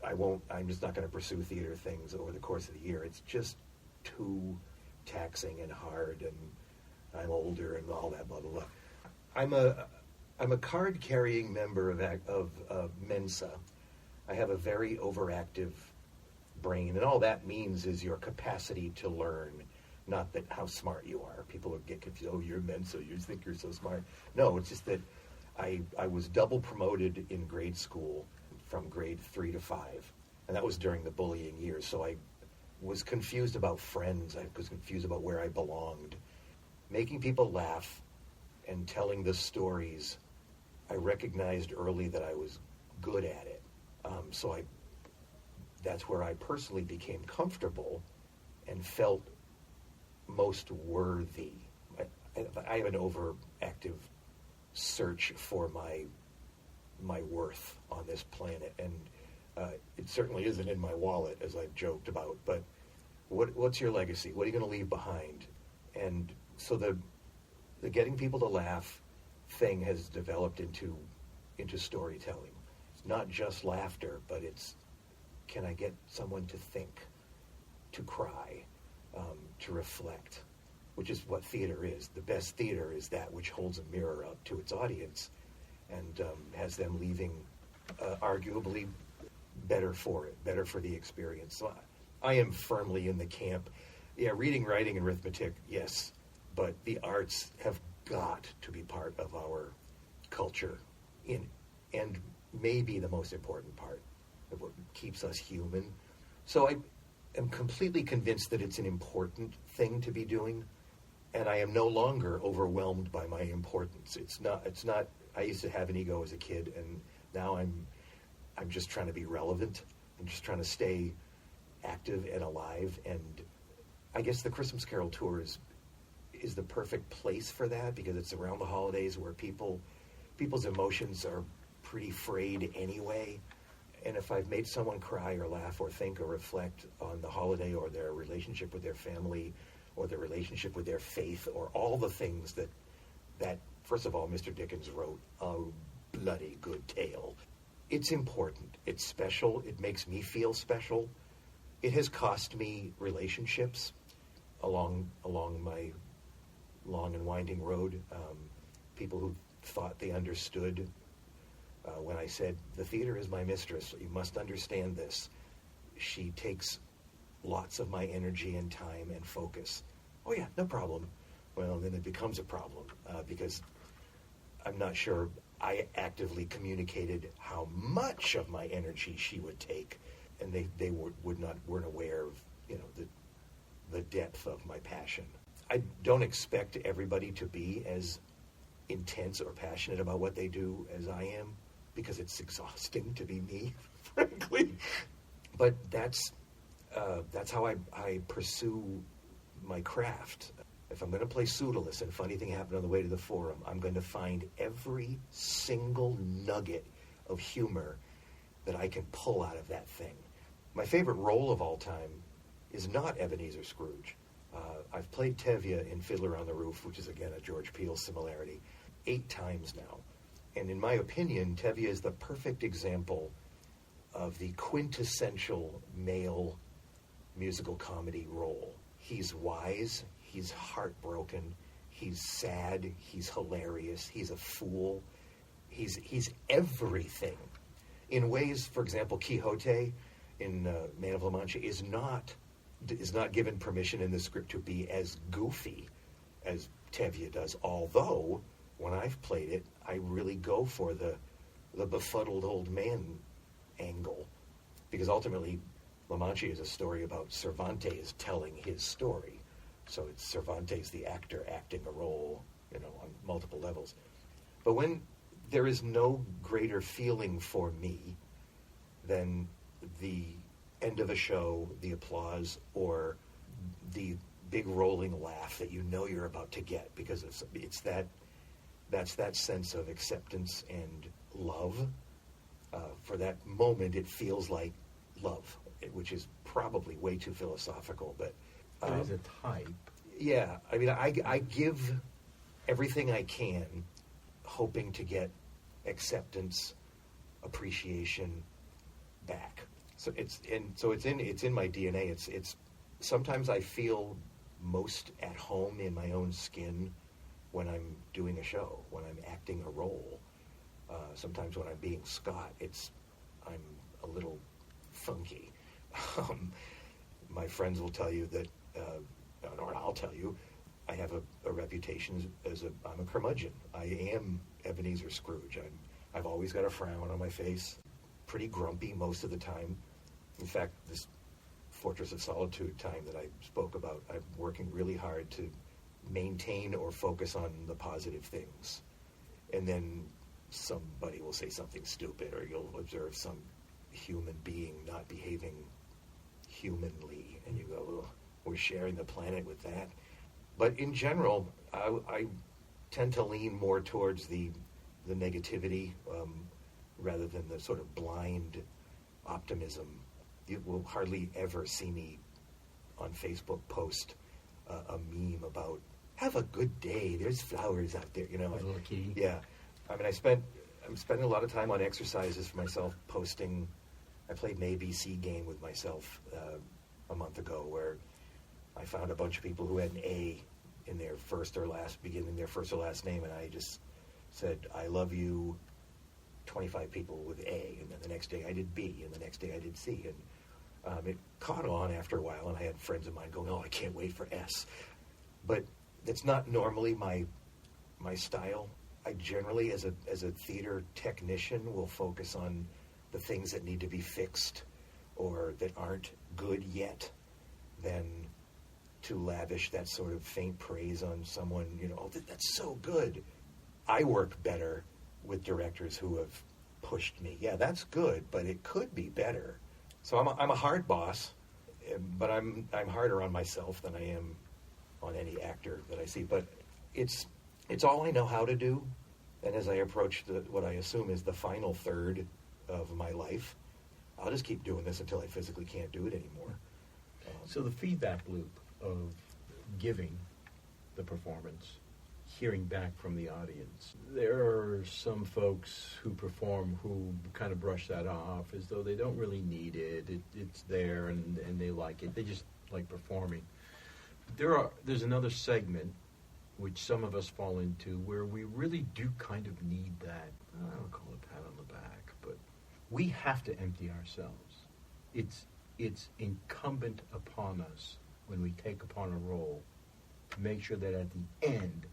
I'm just not going to pursue theater things over the course of the year. It's just too taxing and hard, and I'm older and all that, blah, blah, blah. I'm a card-carrying member of Mensa. I have a very overactive brain, and all that means is your capacity to learn, not that how smart you are. People would get confused. Oh, you're Mensa. You think you're so smart. No, it's just that I was double promoted in grade school from grade 3 to 5, and that was during the bullying years. So I was confused about friends. I was confused about where I belonged. Making people laugh and telling the stories, I recognized early that I was good at it. That's where I personally became comfortable and felt most worthy. I have an overactive search for my worth on this planet, and it certainly isn't in my wallet, as I've joked about. But what's your legacy? What are you going to leave behind? And so the getting people to laugh thing has developed into storytelling. It's not just laughter, but it's, can I get someone to think, to cry, to reflect, which is what theater is. The best theater is that which holds a mirror up to its audience and has them leaving arguably better for it, better for the experience. So I am firmly in the camp. Yeah, reading, writing, and arithmetic, yes, but the arts have got to be part of our culture, and maybe the most important part of what keeps us human. So I am completely convinced that it's an important thing to be doing, and I am no longer overwhelmed by my importance. It's not. I used to have an ego as a kid, and now I'm just trying to be relevant. I'm just trying to stay active and alive, and I guess the Christmas Carol tour is the perfect place for that, because it's around the holidays where people's emotions are pretty frayed anyway. And if I've made someone cry or laugh or think or reflect on the holiday or their relationship with their family or their relationship with their faith or all the things that first of all, Mr. Dickens wrote a bloody good tale. It's important. It's special. It makes me feel special. It has cost me relationships along my long and winding road. People who thought they understood when I said, the theater is my mistress. You must understand this. She takes lots of my energy and time and focus. Oh yeah, no problem. Well, then it becomes a problem because I'm not sure I actively communicated how much of my energy she would take, and they weren't aware of the depth of my passion. I don't expect everybody to be as intense or passionate about what they do as I am, because it's exhausting to be me, frankly. But that's how I pursue my craft. If I'm going to play Pseudolus and funny thing happened on the way to the forum, I'm going to find every single nugget of humor that I can pull out of that thing. My favorite role of all time is not Ebenezer Scrooge. I've played Tevye in Fiddler on the Roof, which is, again, a George Peele similarity, 8 times now. And in my opinion, Tevye is the perfect example of the quintessential male musical comedy role. He's wise, he's heartbroken, he's sad, he's hilarious, he's a fool, he's everything. In ways, for example, Quixote in Man of La Mancha is not given permission in the script to be as goofy as Tevye does, although when I've played it, I really go for the befuddled old man angle, because ultimately La Mancha is a story about Cervantes telling his story. So it's Cervantes, the actor, acting a role, on multiple levels. But when there is no greater feeling for me than the end of a show, the applause, or the big rolling laugh that you're about to get, because that's that sense of acceptance and love. For that moment, it feels like love, which is probably way too philosophical, but it is a type. Yeah, I mean, I give everything I can, hoping to get acceptance, appreciation back. So it's in my DNA. It's sometimes I feel most at home in my own skin when I'm doing a show, when I'm acting a role. Sometimes when I'm being Scott, I'm a little funky. My friends will tell you that, or I'll tell you, I have a reputation as I'm a curmudgeon. I am Ebenezer Scrooge. I've always got a frown on my face, pretty grumpy most of the time. In fact, this Fortress of Solitude time that I spoke about, I'm working really hard to maintain or focus on the positive things. And then somebody will say something stupid, or you'll observe some human being not behaving humanly, and you go, ugh, we're sharing the planet with that. But in general, I tend to lean more towards the negativity rather than the sort of blind optimism. You will hardly ever see me on Facebook post a meme about, have a good day, there's flowers out there, A little key. Yeah. I mean, I'm spending a lot of time on exercises for myself, posting. I played an ABC game with myself a month ago where I found a bunch of people who had an A in their first or last name, and I just said, I love you, 25 people with A, and then the next day I did B, and the next day I did C, and it caught on after a while, and I had friends of mine going, oh, I can't wait for S. But it's not normally my style. I generally, as a theater technician, will focus on the things that need to be fixed or that aren't good yet, than to lavish that sort of faint praise on someone, oh, that's so good. I work better with directors who have pushed me. Yeah, that's good, but it could be better. So I'm a hard boss, but I'm harder on myself than I am on any actor that I see. But it's all I know how to do. And as I approach what I assume is the final third of my life, I'll just keep doing this until I physically can't do it anymore. So the feedback loop of giving the performance hearing back from the audience. There are some folks who perform who kind of brush that off as though they don't really need it. It's there and they like it. They just like performing. There's another segment which some of us fall into where we really do kind of need that. I don't call it a pat on the back, but we have to empty ourselves. It's incumbent upon us when we take upon a role to make sure that at the end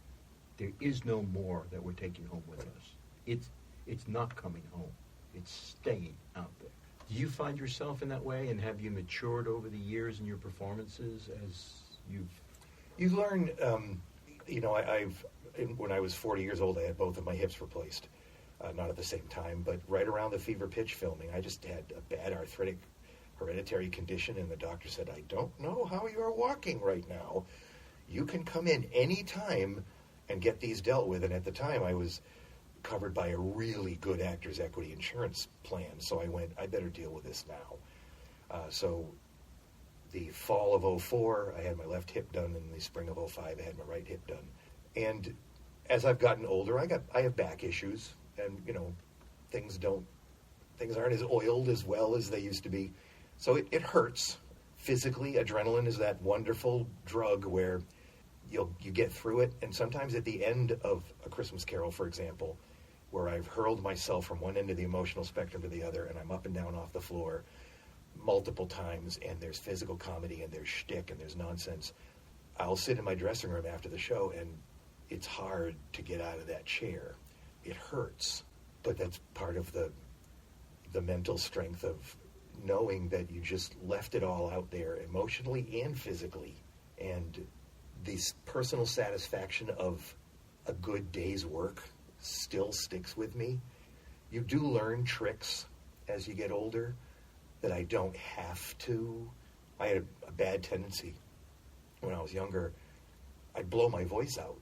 there is no more that we're taking home with us. It's not coming home. It's staying out there. Do you find yourself in that way, and have you matured over the years in your performances as You learn, when I was 40 years old, I had both of my hips replaced. Not at the same time, but right around the fever pitch filming. I just had a bad arthritic hereditary condition, and the doctor said, I don't know how you're walking right now. You can come in any time and get these dealt with. And at the time, I was covered by a really good Actors Equity insurance plan, so I went, I better deal with this now. So the fall of 2004, I had my left hip done. In the spring of 2005, I had my right hip done. And as I've gotten older, I have back issues, and things aren't as oiled as well as they used to be. So it hurts physically. Adrenaline is that wonderful drug where you get through it. And sometimes at the end of A Christmas Carol, for example, where I've hurled myself from one end of the emotional spectrum to the other, and I'm up and down off the floor multiple times, and there's physical comedy, and there's shtick, and there's nonsense, I'll sit in my dressing room after the show, and it's hard to get out of that chair. It hurts, but that's part of the mental strength of knowing that you just left it all out there emotionally and physically. And this personal satisfaction of a good day's work still sticks with me. You do learn tricks as you get older that I don't have to. I had a bad tendency when I was younger. I'd blow my voice out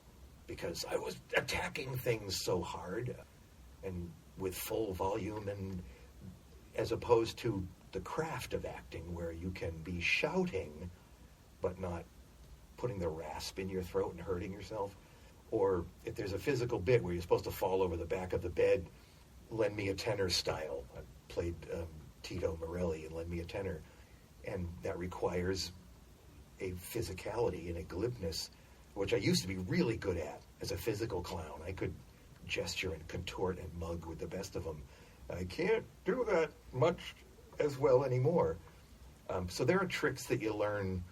because I was attacking things so hard and with full volume, and as opposed to the craft of acting where you can be shouting but not putting the rasp in your throat and hurting yourself. Or if there's a physical bit where you're supposed to fall over the back of the bed, Lend Me a Tenor style. I played Tito Morelli in Lend Me a Tenor, and that requires a physicality and a glibness, which I used to be really good at as a physical clown. I could gesture and contort and mug with the best of them. I can't do that much as well anymore. So there are tricks that you learn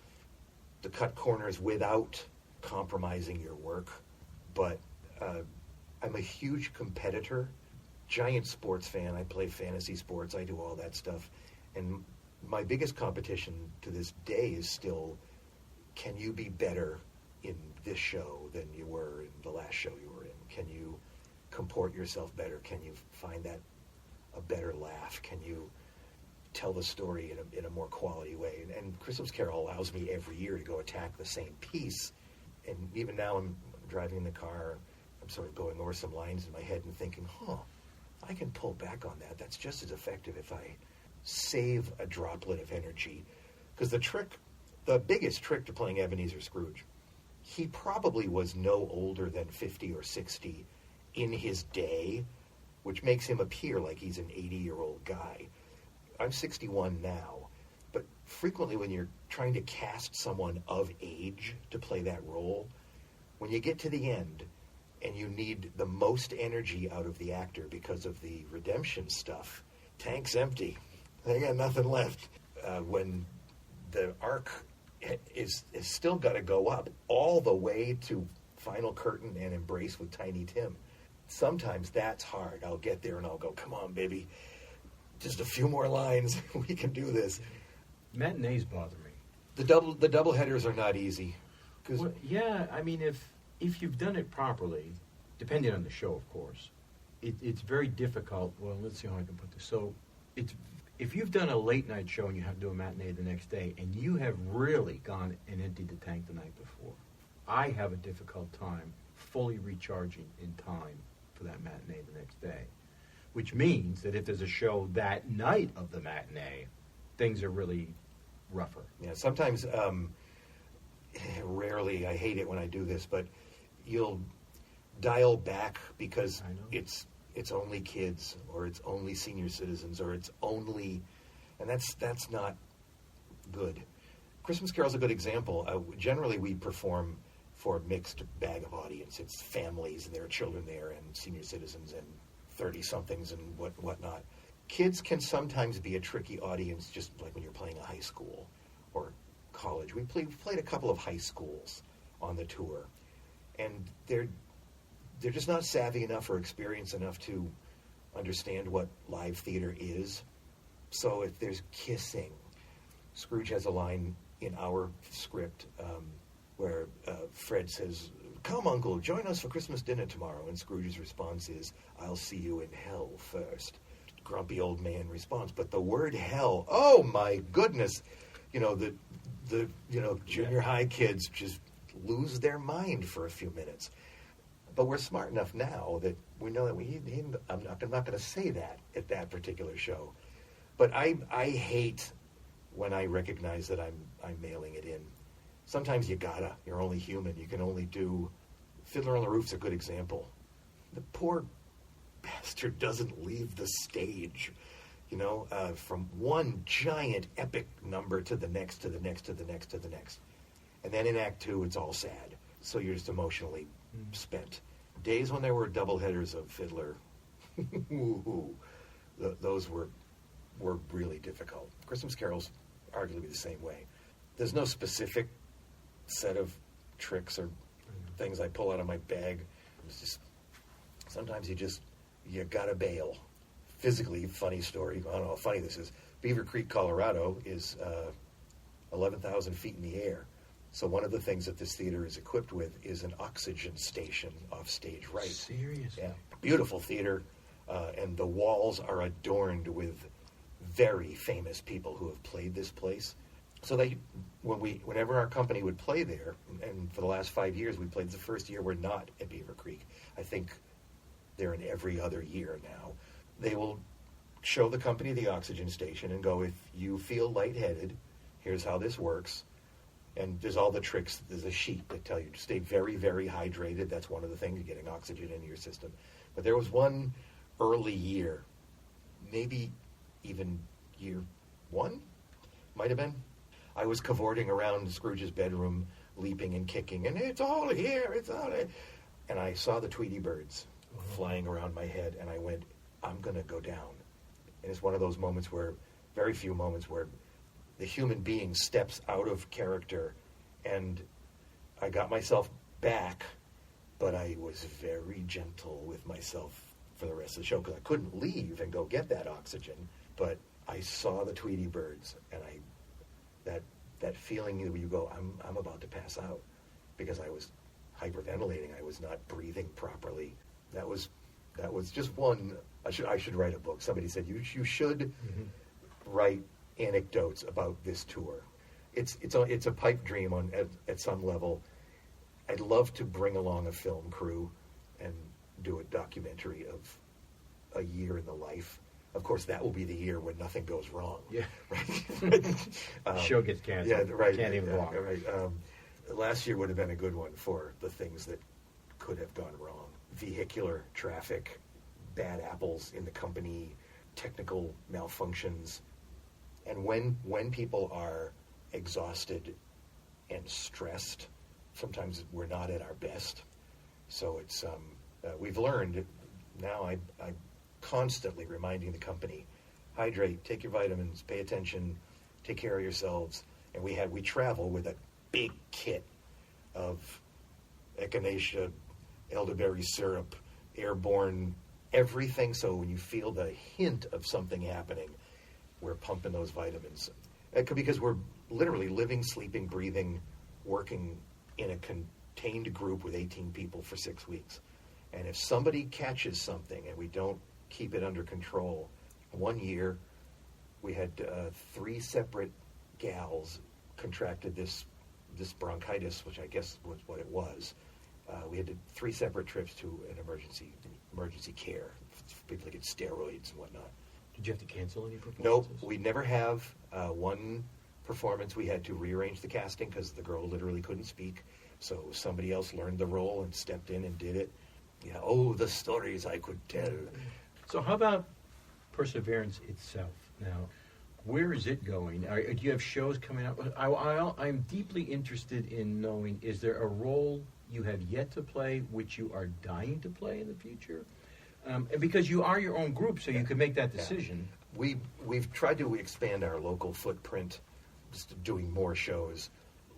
to cut corners without compromising your work. But I'm a huge competitor, giant sports fan. I play fantasy sports. I do all that stuff. And my biggest competition to this day is still, can you be better in this show than you were in the last show you were in? Can you comport yourself better? Can you find that a better laugh? Can you tell the story in a more quality way? And Christmas Carol allows me every year to go attack the same piece. And even now I'm driving in the car, I'm sort of going over some lines in my head and thinking, I can pull back on that. That's just as effective if I save a droplet of energy. Because the biggest trick to playing Ebenezer Scrooge, he probably was no older than 50 or 60 in his day, which makes him appear like he's an 80-year-old guy. I'm 61 now, but frequently when you're trying to cast someone of age to play that role, when you get to the end and you need the most energy out of the actor because of the redemption stuff, tank's empty. They got nothing left. When the arc is still got to go up all the way to final curtain and embrace with Tiny Tim. Sometimes that's hard. I'll get there and I'll go, come on, baby. Just a few more lines. We can do this. Matinees bother me. The double headers are not easy. Well, yeah, I mean, if you've done it properly, depending on the show, of course, it's very difficult. Well, let's see how I can put this. So, if you've done a late night show and you have to do a matinee the next day, and you have really gone and emptied the tank the night before, I have a difficult time fully recharging in time for that matinee the next day. Which means that if there's a show that night of the matinee, things are really rougher. Yeah, sometimes, rarely, I hate it when I do this, but you'll dial back because I know. it's only kids, or it's only senior citizens, or it's only, and that's not good. Christmas Carol's a good example. Generally, we perform for a mixed bag of audience. It's families, and there are children there, and senior citizens, and 30-somethings, and whatnot. Kids can sometimes be a tricky audience, just like when you're playing a high school or college. We've played a couple of high schools on the tour, and they're just not savvy enough or experienced enough to understand what live theater is. So if there's kissing, Scrooge has a line in our script where Fred says, "Come, Uncle, join us for Christmas dinner tomorrow." And Scrooge's response is, "I'll see you in hell first." Grumpy old man response, but the word hell, oh my goodness, the junior high kids just lose their mind for a few minutes. But we're smart enough now that we know that I'm not going to say that at that particular show. But I hate when I recognize that I'm mailing it in. Sometimes you're only human. You can only do, Fiddler on the Roof's a good example. The poor bastard doesn't leave the stage, from one giant epic number to the next, to the next, to the next, to the next. And then in Act 2, it's all sad. So you're just emotionally spent. Days when there were doubleheaders of Fiddler, those were really difficult. Christmas Carol's arguably the same way. There's no specific set of tricks or things I pull out of my bag. It's just, sometimes you gotta bail. Physically, funny story, I don't know how funny this is. Beaver Creek, Colorado is 11,000 feet in the air. So one of the things that this theater is equipped with is an oxygen station off stage right. Seriously? Yeah. Beautiful theater, and the walls are adorned with very famous people who have played this place. So whenever our company would play there, and for the last 5 years we played, the first year we're not at Beaver Creek. I think they're in every other year now. They will show the company the oxygen station and go, if you feel lightheaded, here's how this works. And there's all the tricks. There's a sheet that tell you to stay very, very hydrated. That's one of the things, getting oxygen into your system. But there was one early year, maybe even year 1, might have been. I was cavorting around Scrooge's bedroom, leaping and kicking, and it's all here, it's all here. And I saw the Tweety birds flying around my head, and I went, I'm going to go down. And it's one of those moments where, very few moments where the human being steps out of character, and I got myself back, but I was very gentle with myself for the rest of the show, because I couldn't leave and go get that oxygen. But I saw the Tweety birds, and that feeling that you go, I'm about to pass out, because I was hyperventilating. I was not breathing properly. That was just one. I should write a book. Somebody said you should write anecdotes about this tour. It's a pipe dream at some level. I'd love to bring along a film crew and do a documentary of a year in the life. Of course, that will be the year when nothing goes wrong. Yeah. Right? The show gets canceled. Yeah, right. Can't even walk. Right. Last year would have been a good one for the things that could have gone wrong. Vehicular traffic, bad apples in the company, technical malfunctions. And when people are exhausted and stressed, sometimes we're not at our best. So it's we've learned now. I'm constantly reminding the company, hydrate, take your vitamins, pay attention, take care of yourselves. And we travel with a big kit of echinacea, elderberry syrup, airborne, everything. So when you feel the hint of something happening, we're pumping those vitamins. Because we're literally living, sleeping, breathing, working in a contained group with 18 people for 6 weeks. And if somebody catches something and we don't keep it under control, one year we had 3 separate gals contracted this bronchitis, which I guess was what it was. We had 3 separate trips to an emergency care. People get steroids and whatnot. Did you have to cancel any performances? Nope, we never have. One performance we had to rearrange the casting because the girl literally couldn't speak. So somebody else learned the role and stepped in and did it. Yeah, oh, the stories I could tell. So how about Perseverance itself? Now, where is it going? Do you have shows coming up? I'm deeply interested in knowing, is there a role you have yet to play which you are dying to play in the future? And because you are your own group, so you can make that decision. We've tried to expand our local footprint, just doing more shows.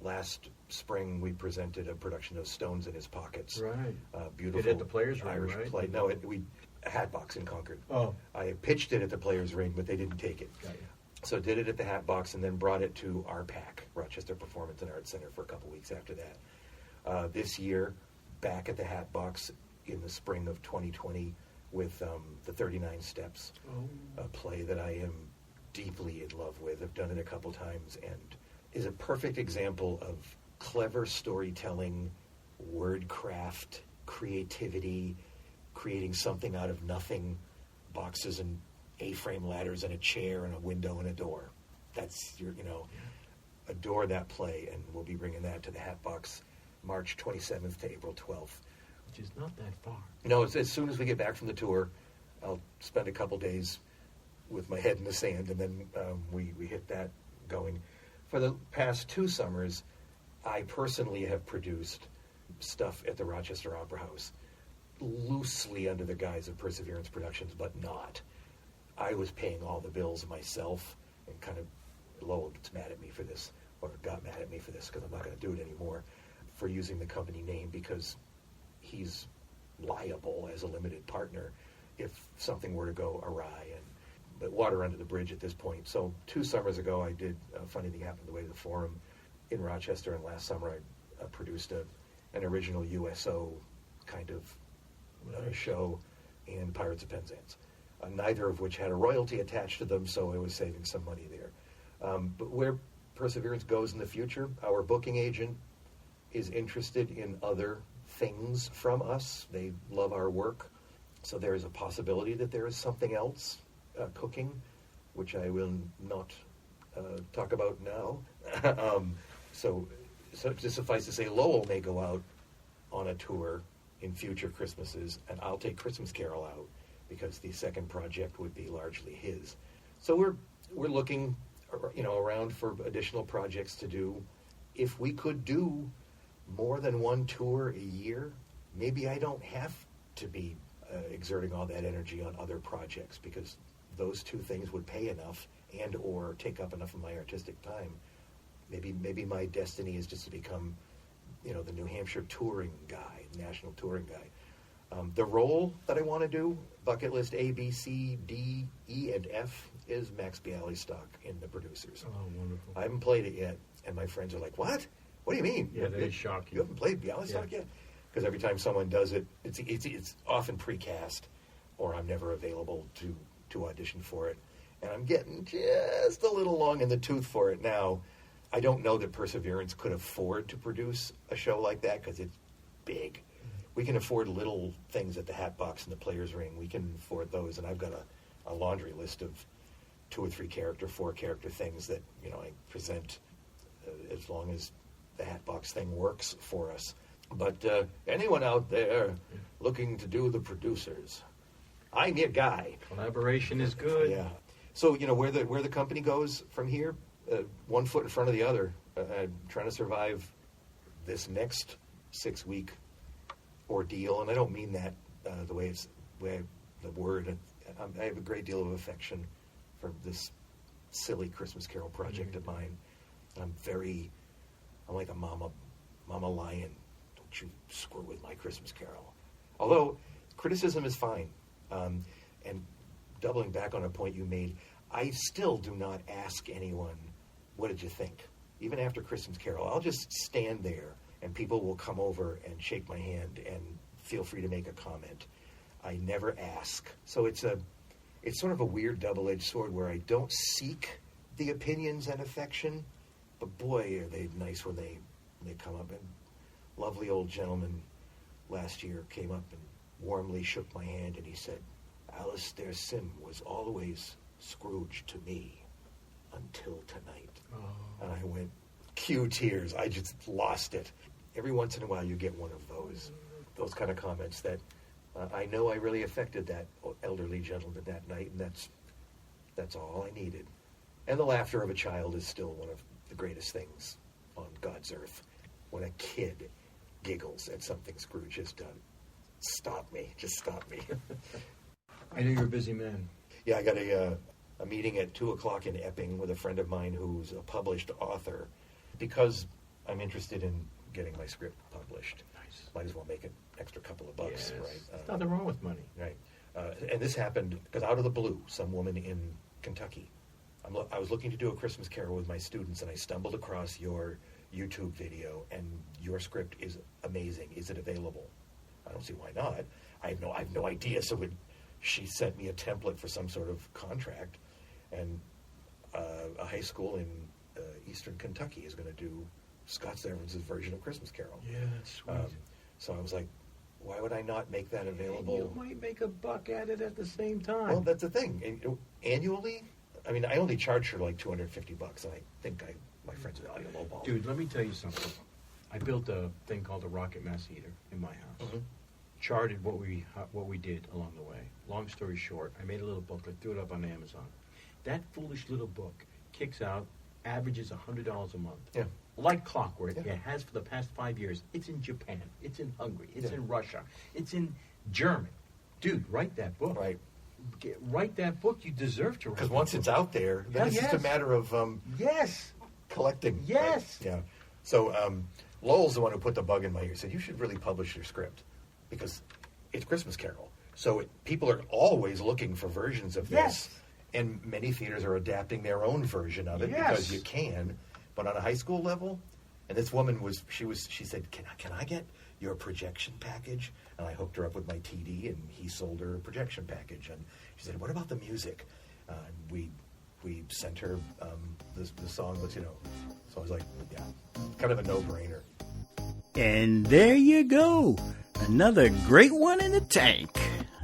Last spring, we presented a production of Stones in His Pockets. Right. Beautiful. Did it at the Players' Ring, Irish right? play. No, we Hatbox in Concord. Oh. I pitched it at the Players' Ring, but they didn't take it. Got you. So did it at the Hatbox and then brought it to RPAC, Rochester Performance and Arts Center, for a couple weeks after that. This year, back at the Hatbox in the spring of 2020 with the 39 Steps, a play that I am deeply in love with. I've done it a couple times and is a perfect example of clever storytelling, wordcraft, creativity, creating something out of nothing, boxes and A-frame ladders and a chair and a window and a door. That's adore that play, and we'll be bringing that to the Hatbox March 27th to April 12th. Which is not that far. No, it's as soon as we get back from the tour, I'll spend a couple days with my head in the sand, and then we hit that going. For the past 2 summers, I personally have produced stuff at the Rochester Opera House, loosely under the guise of Perseverance Productions, but not. I was paying all the bills myself, and kind of, Lowell gets mad at me for this, or got mad at me for this, because I'm not going to do it anymore, for using the company name, because he's liable as a limited partner if something were to go awry, but water under the bridge at this point. So 2 summers ago, I did a funny thing happened the way to the Forum in Rochester, and last summer I produced an original USO kind of show in Pirates of Penzance, neither of which had a royalty attached to them, so I was saving some money there. But where Perseverance goes in the future, our booking agent is interested in other things from us. They love our work, so there is a possibility that there is something else cooking, which I will not talk about now. So just suffice to say, Lowell may go out on a tour in future Christmases, and I'll take Christmas Carol out, because the second project would be largely his. So we're looking, around for additional projects to do. If we could do more than 1 tour a year, maybe I don't have to be exerting all that energy on other projects, because those 2 things would pay enough and or take up enough of my artistic time. Maybe my destiny is just to become, the New Hampshire touring guy, national touring guy. The role that I want to do, bucket list A, B, C, D, E, and F, is Max Bialystock in The Producers. Oh, wonderful. I haven't played it yet, and my friends are like, "What? What do you mean? Yeah, they shock you. You haven't played Bialystock yet?" Because every time someone does it, it's often precast, or I'm never available to audition for it, and I'm getting just a little long in the tooth for it now. I don't know that Perseverance could afford to produce a show like that, because it's big. We can afford little things at the Hatbox and the Players' Ring. We can afford those, and I've got a laundry list of 2 or 3 character, 4 character things that I present as long as the Hatbox thing works for us. But anyone out there looking to do The Producers, I'm your guy. Collaboration is good. Yeah. So where the company goes from here, 1 foot in front of the other. I'm trying to survive this next 6-week ordeal, and I don't mean that the way the word. I have a great deal of affection for this silly Christmas Carol project of mine. I'm like a mama lion. Don't you screw with my Christmas Carol. Although criticism is fine, and doubling back on a point you made, I still do not ask anyone, "What did you think?" Even after Christmas Carol, I'll just stand there, and people will come over and shake my hand and feel free to make a comment. I never ask. So it's sort of a weird double-edged sword where I don't seek the opinions and affection, but boy, are they nice when they come up. And lovely old gentleman last year came up and warmly shook my hand, and he said, "Alistair Sim was always Scrooge to me until tonight." Oh. And I went, cue tears. I just lost it. Every once in a while you get one of those kind of comments that I know I really affected that elderly gentleman that night, and that's all I needed. And the laughter of a child is still one of the greatest things on God's earth. When a kid giggles at something Scrooge has done, stop me. Just stop me. I know you're a busy man. Yeah, I got a meeting at 2 o'clock in Epping with a friend of mine who's a published author. Because I'm interested in getting my script published. Nice. Might as well make an extra couple of bucks, Yes. right? There's nothing wrong with money. Right. And this happened because out of the blue, some woman in Kentucky. I was looking to do a Christmas Carol with my students, and I stumbled across your YouTube video, and your script is amazing. Is it available? I don't see why not. I have no idea. So she sent me a template for some sort of contract, and a high school in Eastern Kentucky is going to do Scott Severance's version of Christmas Carol. Yeah, that's sweet. So I was like, why would I not make that available? You might make a buck at it at the same time. Well, that's the thing. Annually, I mean, I only charge her like $250, and I think my friends are like, lowball. Dude, let me tell you something. I built a thing called the Rocket Mass Heater in my house. Mhm. Charted what we did along the way. Long story short, I made a little booklet, threw it up on Amazon. That foolish little book kicks out, averages $100 a month. Yeah. Like clockwork. Yeah. It has for the past 5 years. It's in Japan. It's in Hungary. It's Yeah. in Russia. It's in German. Dude, write that book. Right. Write that book. You deserve to write Because that once book. it's out there, then it's just a Yes. matter of Yes. collecting. Yes. Right? Yeah. So Lowell's the one who put the bug in my ear. Said you should really publish your script because it's Christmas Carol. So people are always looking for versions of this, Yes. and many theaters are adapting their own version of it Yes. because you can. But on a high school level, and this woman she said, "Can I get your projection package?" And I hooked her up with my TD, and he sold her a projection package. And she said, "What about the music?" We sent her the song, but So I was like, yeah, kind of a no-brainer. And there you go. Another great one in the tank.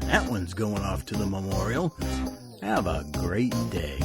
That one's going off to the memorial. Have a great day.